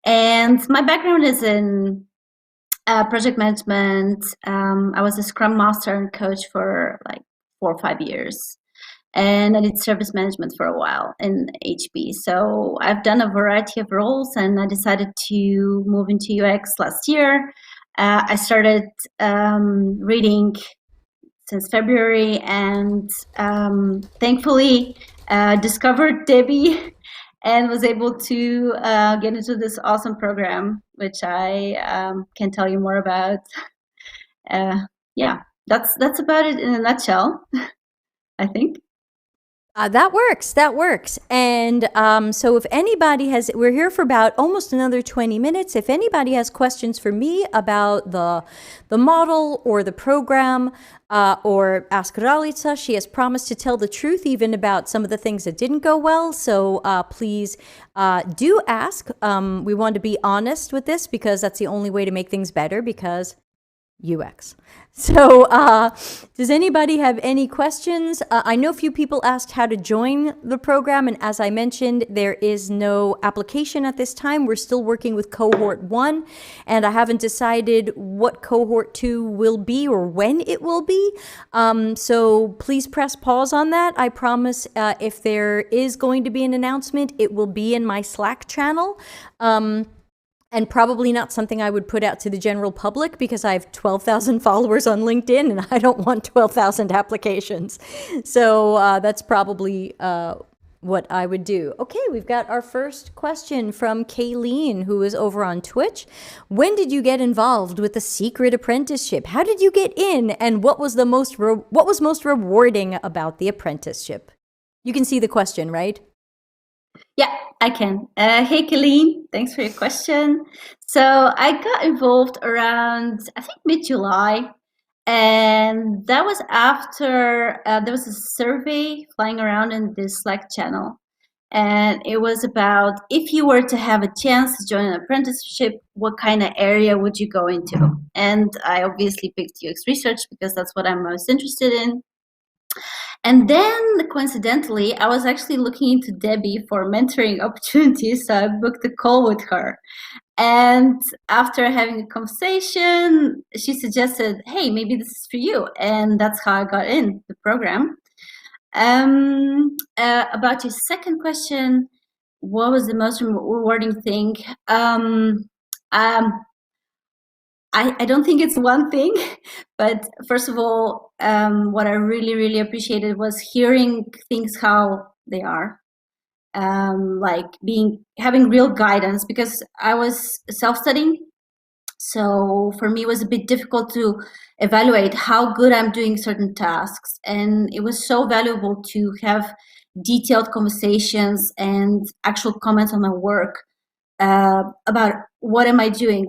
And my background is in project management. I was a Scrum Master and coach for like 4 or 5 years. And I did service management for a while in HB. So I've done a variety of roles, and I decided to move into UX last year. I started reading since February, and thankfully discovered Debbie and was able to get into this awesome program, which I can tell you more about. Yeah, that's about it in a nutshell, I think. That works. And so if anybody we're here for about almost another 20 minutes. If anybody has questions for me about the model or the program, or ask Ralica, she has promised to tell the truth even about some of the things that didn't go well. So please do ask. We want to be honest with this because that's the only way to make things better, because UX. So does anybody have any questions? I know a few people asked how to join the program, and as I mentioned, there is no application at this time. We're still working with cohort 1, and I haven't decided what cohort 2 will be or when it will be. So please press pause on that. I promise if there is going to be an announcement, it will be in my Slack channel. And probably not something I would put out to the general public, because I have 12,000 followers on LinkedIn and I don't want 12,000 applications. So that's probably what I would do. Okay, we've got our first question from Kayleen, who is over on Twitch. When did you get involved with the secret apprenticeship? How did you get in? And what was most rewarding about the apprenticeship? You can see the question, right? Yeah, I can. Hey, Kayleen, thanks for your question. So I got involved around, I think, mid-July. And that was after there was a survey flying around in this Slack channel. And it was about, if you were to have a chance to join an apprenticeship, what kind of area would you go into? And I obviously picked UX research because that's what I'm most interested in. And then, coincidentally, I was actually looking into Debbie for mentoring opportunities, so I booked a call with her. And after having a conversation, she suggested, hey, maybe this is for you. And that's how I got in the program. About your second question, what was the most rewarding thing? I don't think it's one thing, but first of all, what I really, really appreciated was hearing things how they are. like having real guidance, because I was self-studying. So for me, it was a bit difficult to evaluate how good I'm doing certain tasks. And it was so valuable to have detailed conversations and actual comments on my work, about what am I doing?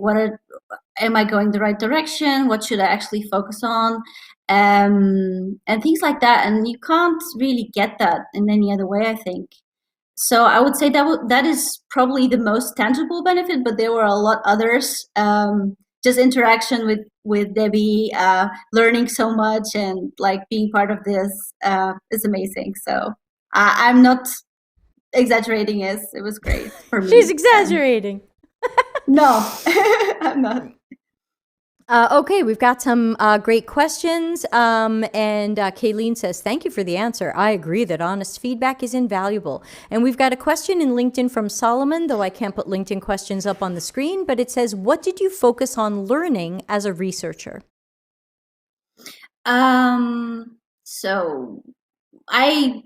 Am I going the right direction? What should I actually focus on? And things like that. And you can't really get that in any other way, I think. So I would say that is probably the most tangible benefit, but there were a lot others. Just interaction with Debbie, learning so much, and like being part of this is amazing. So I'm not exaggerating. It was great for me. She's exaggerating. No, I'm not. Okay, we've got some great questions. And Kayleen says, thank you for the answer. I agree that honest feedback is invaluable. And we've got a question in LinkedIn from Solomon, though I can't put LinkedIn questions up on the screen, but it says, what did you focus on learning as a researcher? So I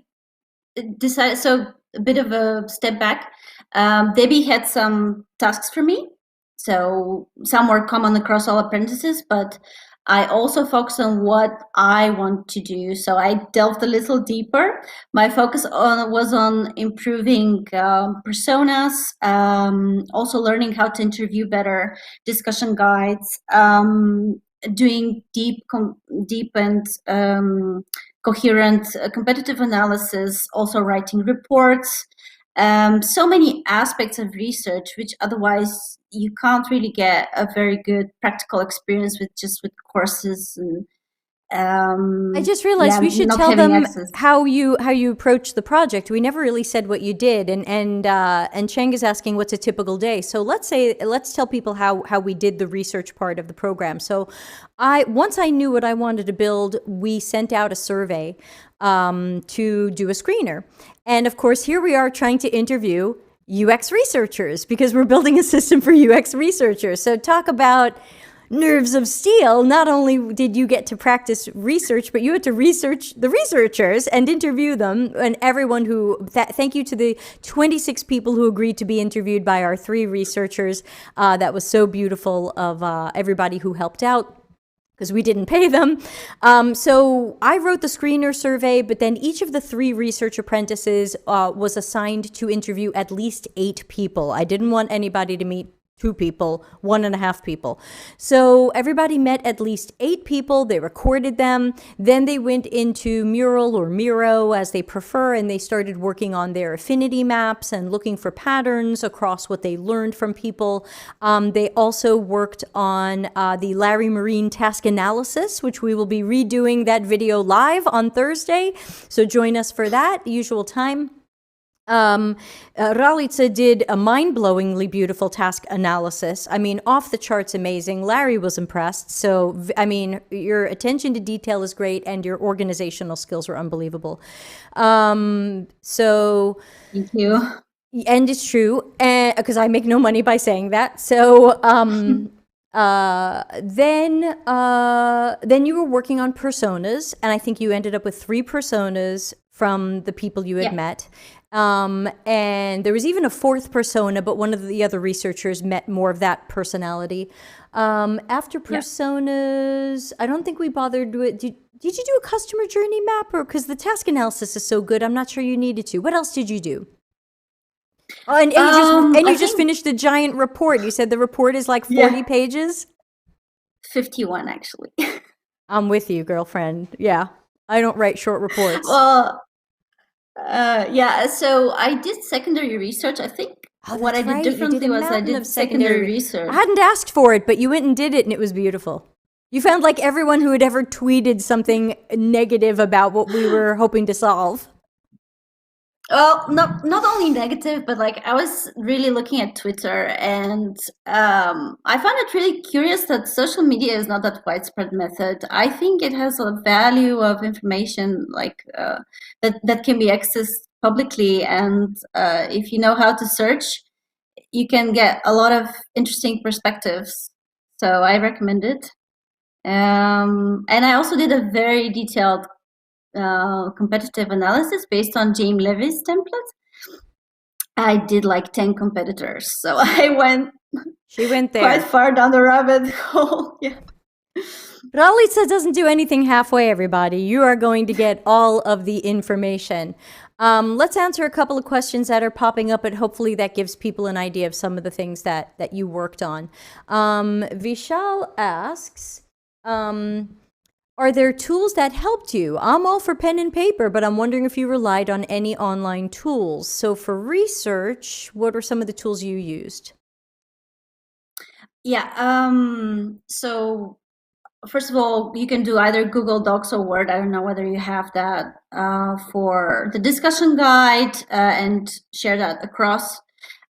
decided, so a bit of a step back. Debbie had some tasks for me. So some were common across all apprentices, but I also focused on what I want to do. So I delved a little deeper. My focus was on improving personas, also learning how to interview better, discussion guides, doing deep and coherent competitive analysis, also writing reports. So many aspects of research, which otherwise you can't really get a very good practical experience with courses. And I just realized we should tell them how you approach the project. We never really said what you did, and Cheng is asking what's a typical day. So let's tell people how we did the research part of the program. So once I knew what I wanted to build, we sent out a survey to do a screener, and of course here we are trying to interview UX researchers because we're building a system for UX researchers. So talk about nerves of steel. Not only did you get to practice research, but you had to research the researchers and interview them. And everyone thank you to the 26 people who agreed to be interviewed by our 3 researchers. That was so beautiful of everybody who helped out, because we didn't pay them. So I wrote the screener survey, but then each of the 3 research apprentices was assigned to interview at least 8 people. I didn't want anybody to meet 2 people, 1.5 people. So everybody met at least 8 people. They recorded them. Then they went into Mural or Miro, as they prefer, and they started working on their affinity maps and looking for patterns across what they learned from people. They also worked on the Larry Marine task analysis, which we will be redoing that video live on Thursday. So join us for that, usual time. Ralica did a mind-blowingly beautiful task analysis. I mean, off the charts amazing. Larry was impressed. So, I mean, your attention to detail is great and your organizational skills are unbelievable. So... Thank you. And it's true, because I make no money by saying that. So, then you were working on personas, and I think you ended up with 3 personas from the people you had met. And there was even a 4th persona, but one of the other researchers met more of that personality. After personas, I don't think we bothered with, did you do a customer journey map? Or because the task analysis is so good, I'm not sure you needed to. What else did you do? Oh, and you just finished a giant report. You said the report is like 40 pages? 51, actually. I'm with you, girlfriend. Yeah. I don't write short reports. Well, so I did secondary research. I think what I did differently was I did secondary research. I hadn't asked for it, but you went and did it, and it was beautiful. You found like everyone who had ever tweeted something negative about what we were hoping to solve. Well, not only negative, but like I was really looking at Twitter, and I found it really curious that social media is not that widespread method. I think it has a value of information like that can be accessed publicly, and if you know how to search, you can get a lot of interesting perspectives. So I recommend it. And I also did a very detailed competitive analysis based on James Levy's template. I did like 10 competitors, so I went She went quite there. far down the rabbit hole. Yeah. Ralitza doesn't do anything halfway, everybody. You are going to get all of the information. Let's answer a couple of questions that are popping up, and hopefully that gives people an idea of some of the things that you worked on. Vishal asks, are there tools that helped you? I'm all for pen and paper, but I'm wondering if you relied on any online tools. So for research, what were some of the tools you used? Yeah. So first of all, you can do either Google Docs or Word. I don't know whether you have that for the discussion guide and share that across.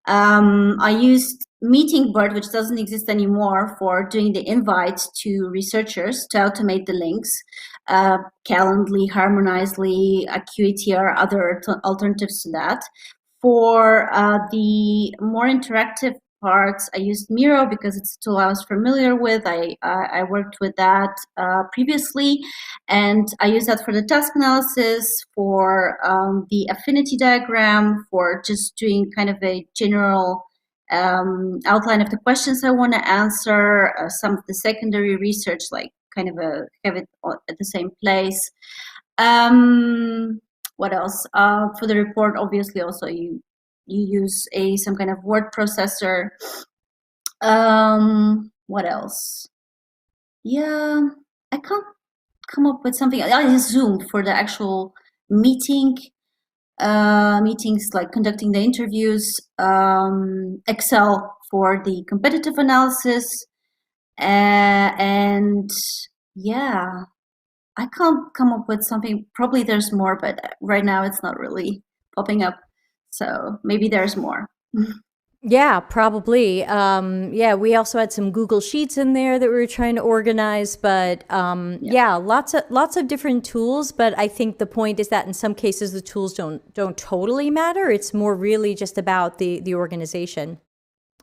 I used Meetingbird, which doesn't exist anymore, for doing the invites to researchers to automate the links. Calendly, Harmonizely, Acuity are other alternatives to that. For the more interactive parts, I used Miro because it's a tool I was familiar with. I worked with that previously, and I use that for the task analysis, for the affinity diagram, for just doing kind of a general outline of the questions I want to answer, some of the secondary research, like kind of have it at the same place. What else? For the report, obviously, also you use some kind of word processor. What else? Yeah, I can't come up with something. I use Zoom for the actual meetings like conducting the interviews. Excel for the competitive analysis, and yeah. I can't come up with something. Probably there's more, but right now it's not really popping up. So maybe there's more. Yeah, probably. Yeah, we also had some Google Sheets in there that we were trying to organize, but Yeah. yeah, lots of different tools. But I think the point is that in some cases the tools don't totally matter. It's more really just about the organization.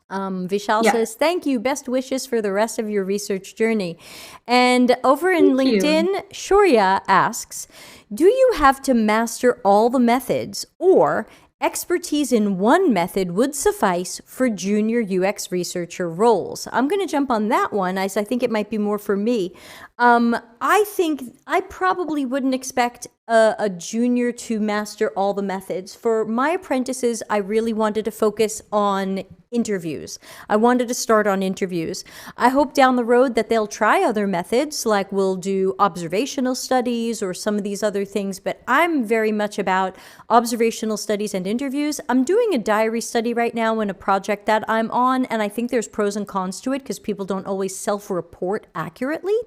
Vishal Yeah. says, thank you. Best wishes for the rest of your research journey. And over in Thank you. LinkedIn, Shoria asks, do you have to master all the methods, or expertise in one method would suffice for junior UX researcher roles? I'm going to jump on that one, as I think it might be more for me. I think I probably wouldn't expect a junior to master all the methods. For my apprentices, I really wanted to focus on interviews. I wanted to start on interviews. I hope down the road that they'll try other methods, like we'll do observational studies or some of these other things, but I'm very much about observational studies and interviews. I'm doing a diary study right now in a project that I'm on, and I think there's pros and cons to it because people don't always self-report accurately.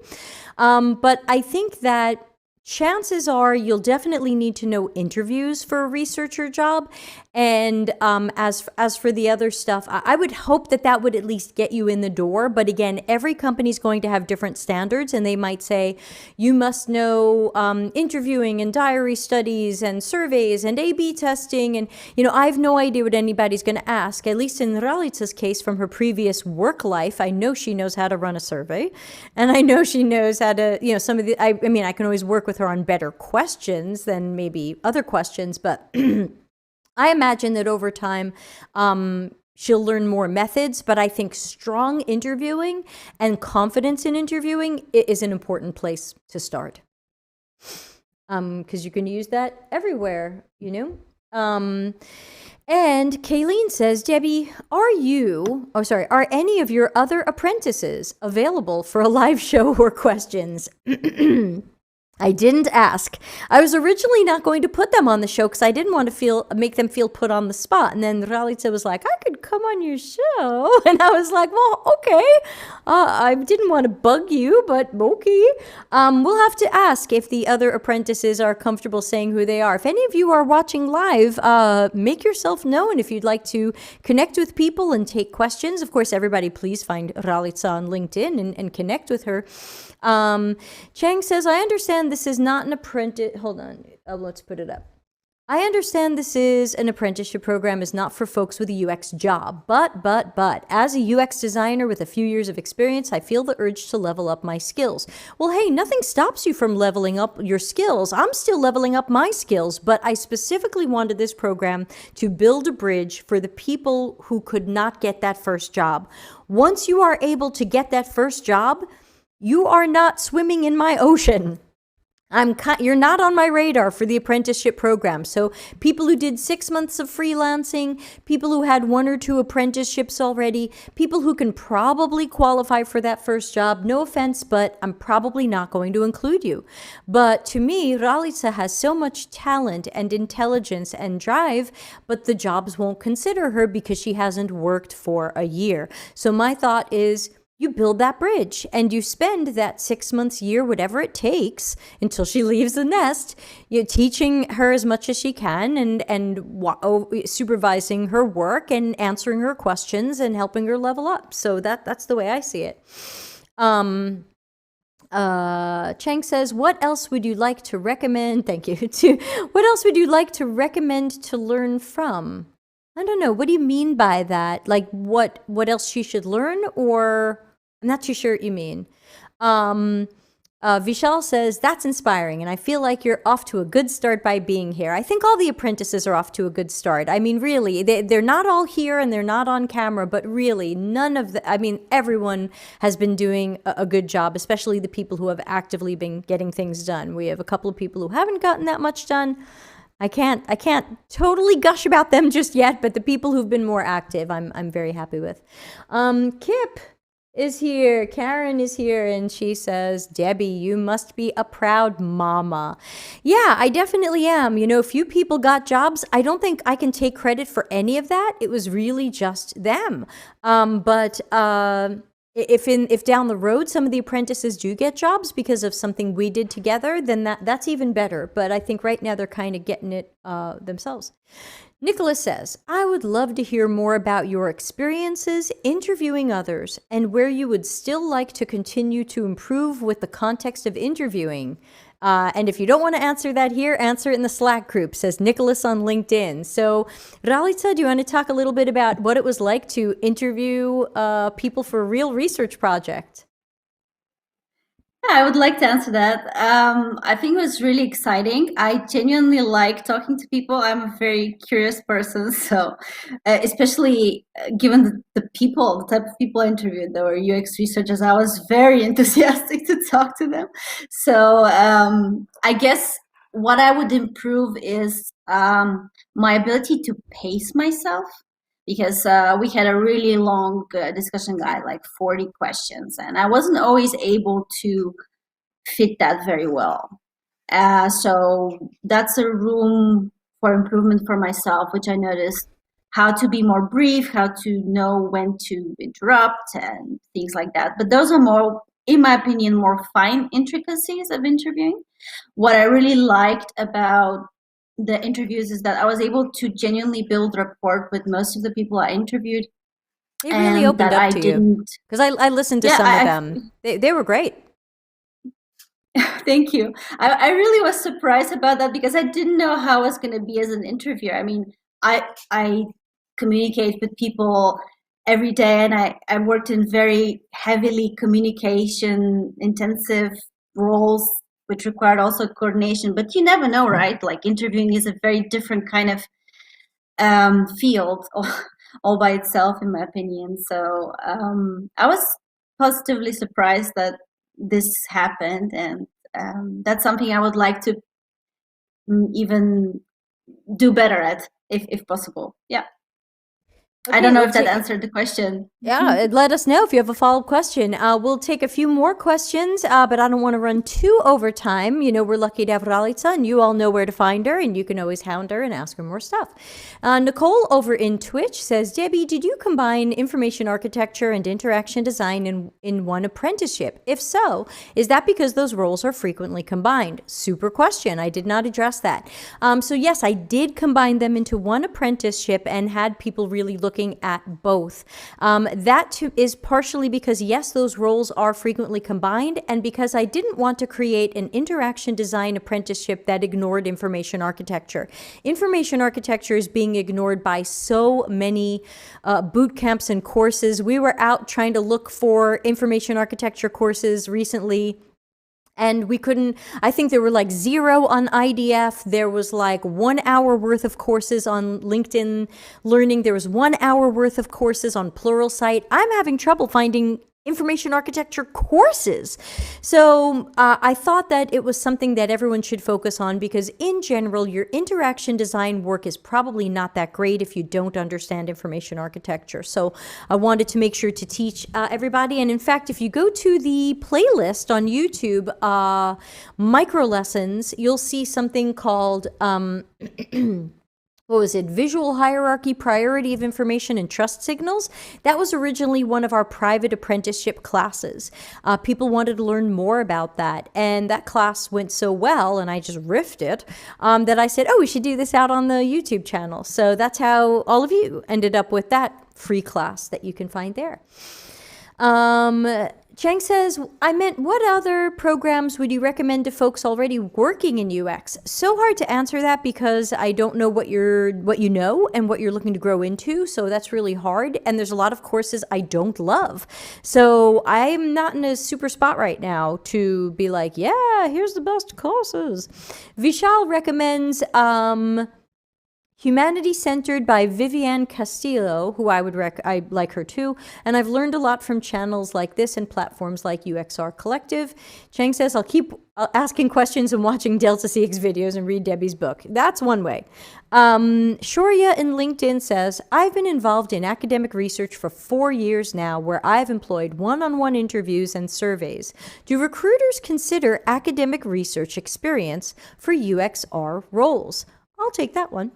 But I think that chances are you'll definitely need to know interviews for a researcher job. And as for the other stuff, I would hope that would at least get you in the door. But again, every company is going to have different standards, and they might say you must know interviewing and diary studies and surveys and A/B testing. And I have no idea what anybody's going to ask. At least in Ralitza's case, from her previous work life, I know she knows how to run a survey, and I know she knows how to some of the. I mean, I can always work with her on better questions than maybe other questions, but I imagine that over time, she'll learn more methods, but I think strong interviewing and confidence in interviewing is an important place to start. Because you can use that everywhere, And Kayleen says, Debbie, are any of your other apprentices available for a live show or questions? I didn't ask. I was originally not going to put them on the show because I didn't want to make them feel put on the spot. And then Ralitza was like, I could come on your show. And I was like, well, okay. I didn't want to bug you, but okay. We'll have to ask if the other apprentices are comfortable saying who they are. If any of you are watching live, make yourself known if you'd like to connect with people and take questions. Of course, everybody, please find Ralitza on LinkedIn and connect with her. Chang says, I understand this is not an apprentice. Hold on. Let's put it up. I understand this is an apprenticeship program is not for folks with a UX job, but, as a UX designer with a few years of experience, I feel the urge to level up my skills. Well, hey, nothing stops you from leveling up your skills. I'm still leveling up my skills, but I specifically wanted this program to build a bridge for the people who could not get that first job. Once you are able to get that first job, you are not swimming in my ocean. You're not on my radar for the apprenticeship program. So people who did 6 months of freelancing, people who had 1 or 2 apprenticeships already, people who can probably qualify for that first job. No offense, but I'm probably not going to include you. But to me, Ralica has so much talent and intelligence and drive, but the jobs won't consider her because she hasn't worked for a year. So my thought is, you build that bridge and you spend that 6 months, year, whatever it takes until she leaves the nest, you're teaching her as much as she can and supervising her work and answering her questions and helping her level up. So that's the way I see it. Chang says, what else would you like to recommend? Thank you. What else would you like to recommend to learn from? I don't know. What do you mean by that? Like what else she should learn, or I'm not too sure what you mean. Vishal says, that's inspiring, and I feel like you're off to a good start by being here. I think all the apprentices are off to a good start. I mean, really, they're not all here and they're not on camera, but really, everyone has been doing a good job, especially the people who have actively been getting things done. We have a couple of people who haven't gotten that much done. I can't totally gush about them just yet, but the people who've been more active, I'm very happy with. Kip is here, Karen is here, and she says, Debbie, you must be a proud mama. Yeah, I definitely am. You know, few people got jobs. I don't think I can take credit for any of that. It was really just them. If down the road some of the apprentices do get jobs because of something we did together, then that's even better. But I think right now they're kind of getting it themselves. Nicholas says, I would love to hear more about your experiences interviewing others and where you would still like to continue to improve with the context of interviewing. And if you don't want to answer that here, answer it in the Slack group, says Nicholas on LinkedIn. So, Ralica, do you want to talk a little bit about what it was like to interview people for a real research project? Yeah, I would like to answer that. I think it was really exciting. I genuinely like talking to people. I'm a very curious person, so especially given the type of people I interviewed, that were UX researchers, I was very enthusiastic to talk to them. So I guess what I would improve is my ability to pace myself, because we had a really long discussion guide, like 40 questions, and I wasn't always able to fit that very well. So that's a room for improvement for myself, which I noticed, how to be more brief, how to know when to interrupt and things like that. But those are more, in my opinion, more fine intricacies of interviewing. What I really liked about the interviews is that I was able to genuinely build rapport with most of the people I interviewed. They really opened up to you, because I listened to some of them. They were great. Thank you. I really was surprised about that, because I didn't know how I was going to be as an interviewer. I mean, I communicate with people every day, and I worked in very heavily communication intensive roles, which required also coordination. But you never know, right? Like, interviewing is a very different kind of field all by itself, in my opinion. So I was positively surprised that this happened, and that's something I would like to even do better at, if possible. Yeah. Okay, I don't know if that answered the question. Yeah, let us know if you have a follow-up question. We'll take a few more questions, but I don't want to run too over time. You know, we're lucky to have Ralica, and you all know where to find her, and you can always hound her and ask her more stuff. Nicole over in Twitch says, Debbie, did you combine information architecture and interaction design in one apprenticeship? If so, is that because those roles are frequently combined? Super question. I did not address that. So yes, I did combine them into one apprenticeship and had people really look looking at both. Is partially because, yes, those roles are frequently combined, and because I didn't want to create an interaction design apprenticeship that ignored information architecture. Information architecture is being ignored by so many boot camps and courses. We were out trying to look for information architecture courses recently, and we couldn't. I think there were like 0 on IDF. There was like 1 hour worth of courses on LinkedIn Learning. There was 1 hour worth of courses on Pluralsight. I'm having trouble finding information architecture courses. So I thought that it was something that everyone should focus on, because in general, your interaction design work is probably not that great if you don't understand information architecture. So I wanted to make sure to teach everybody. And in fact, if you go to the playlist on YouTube, micro lessons, you'll see something called what was it? Visual hierarchy, priority of information, and trust signals. That was originally one of our private apprenticeship classes. People wanted to learn more about that. And that class went so well, and I just riffed it, that I said, oh, we should do this out on the YouTube channel. So that's how all of you ended up with that free class that you can find there. Chang says, I meant, what other programs would you recommend to folks already working in UX? So hard to answer that, because I don't know what you know and what you're looking to grow into. So that's really hard. And there's a lot of courses I don't love. So I'm not in a super spot right now to be like, yeah, here's the best courses. Vishal recommends Humanity Centered by Viviane Castillo, who I like her too, and I've learned a lot from channels like this and platforms like UXR Collective. Chang says, I'll keep asking questions and watching Delta CX videos and read Debbie's book. That's one way. Shoria in LinkedIn says, I've been involved in academic research for 4 years now, where I've employed one-on-one interviews and surveys. Do recruiters consider academic research experience for UXR roles? I'll take that one.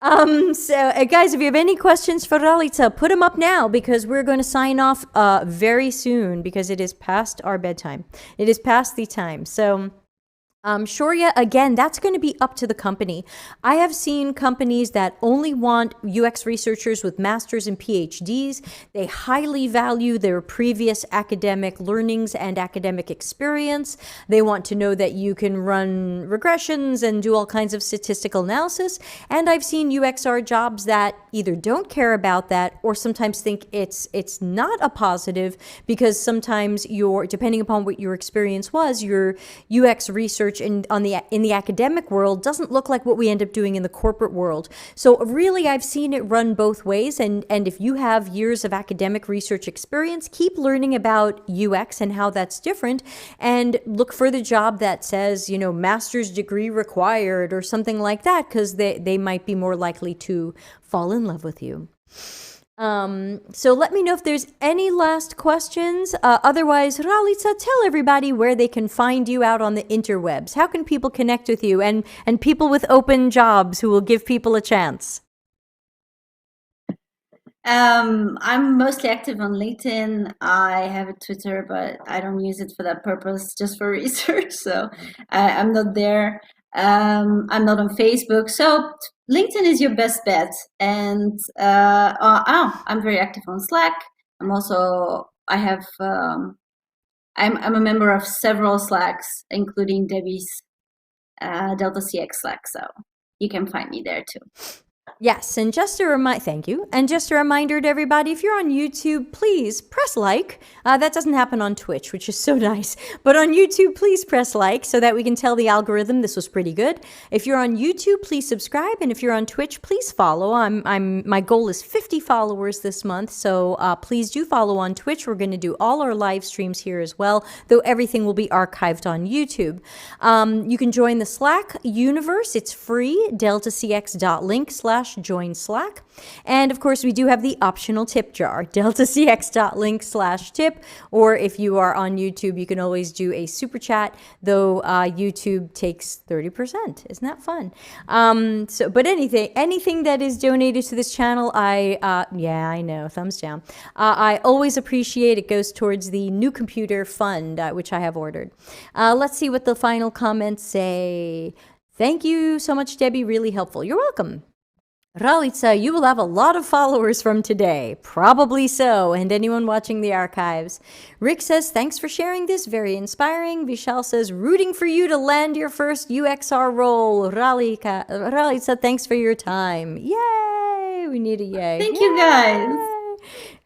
Guys, if you have any questions for Ralitza, put them up now, because we're going to sign off very soon, because it is past our bedtime. It is past the time. So Shoria, again, that's going to be up to the company. I have seen companies that only want UX researchers with masters and PhDs. They highly value their previous academic learnings and academic experience. They want to know that you can run regressions and do all kinds of statistical analysis. And I've seen UXR jobs that either don't care about that, or sometimes think it's not a positive, because sometimes depending upon what your experience was, your UX research in the academic world doesn't look like what we end up doing in the corporate world. So really, I've seen it run both ways. And if you have years of academic research experience, keep learning about UX and how that's different, and look for the job that says, master's degree required or something like that, because they might be more likely to fall in love with you. So let me know if there's any last questions. Otherwise, Ralitza, tell everybody where they can find you out on the interwebs. How can people connect with you, and people with open jobs who will give people a chance? I'm mostly active on LinkedIn. I have a Twitter, but I don't use it for that purpose, just for research. So I'm not there. I'm not on Facebook. So LinkedIn is your best bet. And I'm very active on Slack. I'm a member of several Slacks, including Debbie's Delta CX Slack. So you can find me there too. Yes, and thank you. And just a reminder to everybody, if you're on YouTube, please press like. That doesn't happen on Twitch, which is so nice. But on YouTube, please press like so that we can tell the algorithm this was pretty good. If you're on YouTube, please subscribe. And if you're on Twitch, please follow. My goal is 50 followers this month. So please do follow on Twitch. We're going to do all our live streams here as well, though everything will be archived on YouTube. You can join the Slack universe. It's free, deltacx.link/join Slack. And of course, we do have the optional tip jar, deltacx.link/tip. Or if you are on YouTube, you can always do a super chat, though YouTube takes 30%. Isn't that fun? But anything that is donated to this channel, I know, thumbs down. I always appreciate. It goes towards the new computer fund, which I have ordered. Let's see what the final comments say. Thank you so much, Debbie. Really helpful. You're welcome. Ralitsa, you will have a lot of followers from today. Probably so, and anyone watching the archives. Rick says, thanks for sharing this, very inspiring. Vishal says, rooting for you to land your first UXR role. Ralitsa, thanks for your time. Yay! We need a yay. Thank you, guys.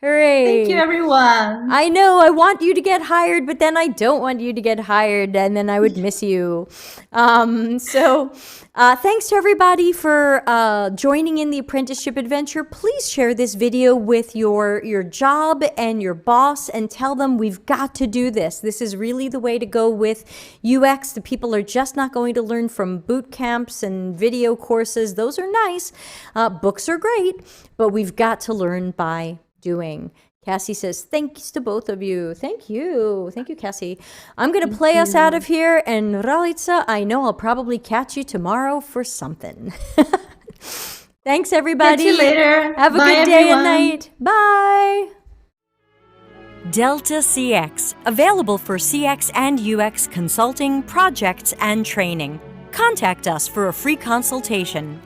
Hooray. Thank you, everyone. I know, I want you to get hired, but then I don't want you to get hired, and then I would miss you. Thanks to everybody for joining in the apprenticeship adventure. Please share this video with your job and your boss and tell them we've got to do this. This is really the way to go with UX. The people are just not going to learn from boot camps and video courses. Those are nice. Books are great, but we've got to learn by doing. Cassie says, thanks to both of you. Thank you. Thank you, Cassie. I'm going to play us out of here. And Ralitsa, I know I'll probably catch you tomorrow for something. Thanks, everybody. Catch you later. Have a Bye, good day everyone. and night. Bye. Delta CX, available for CX and UX consulting, projects, and training. Contact us for a free consultation.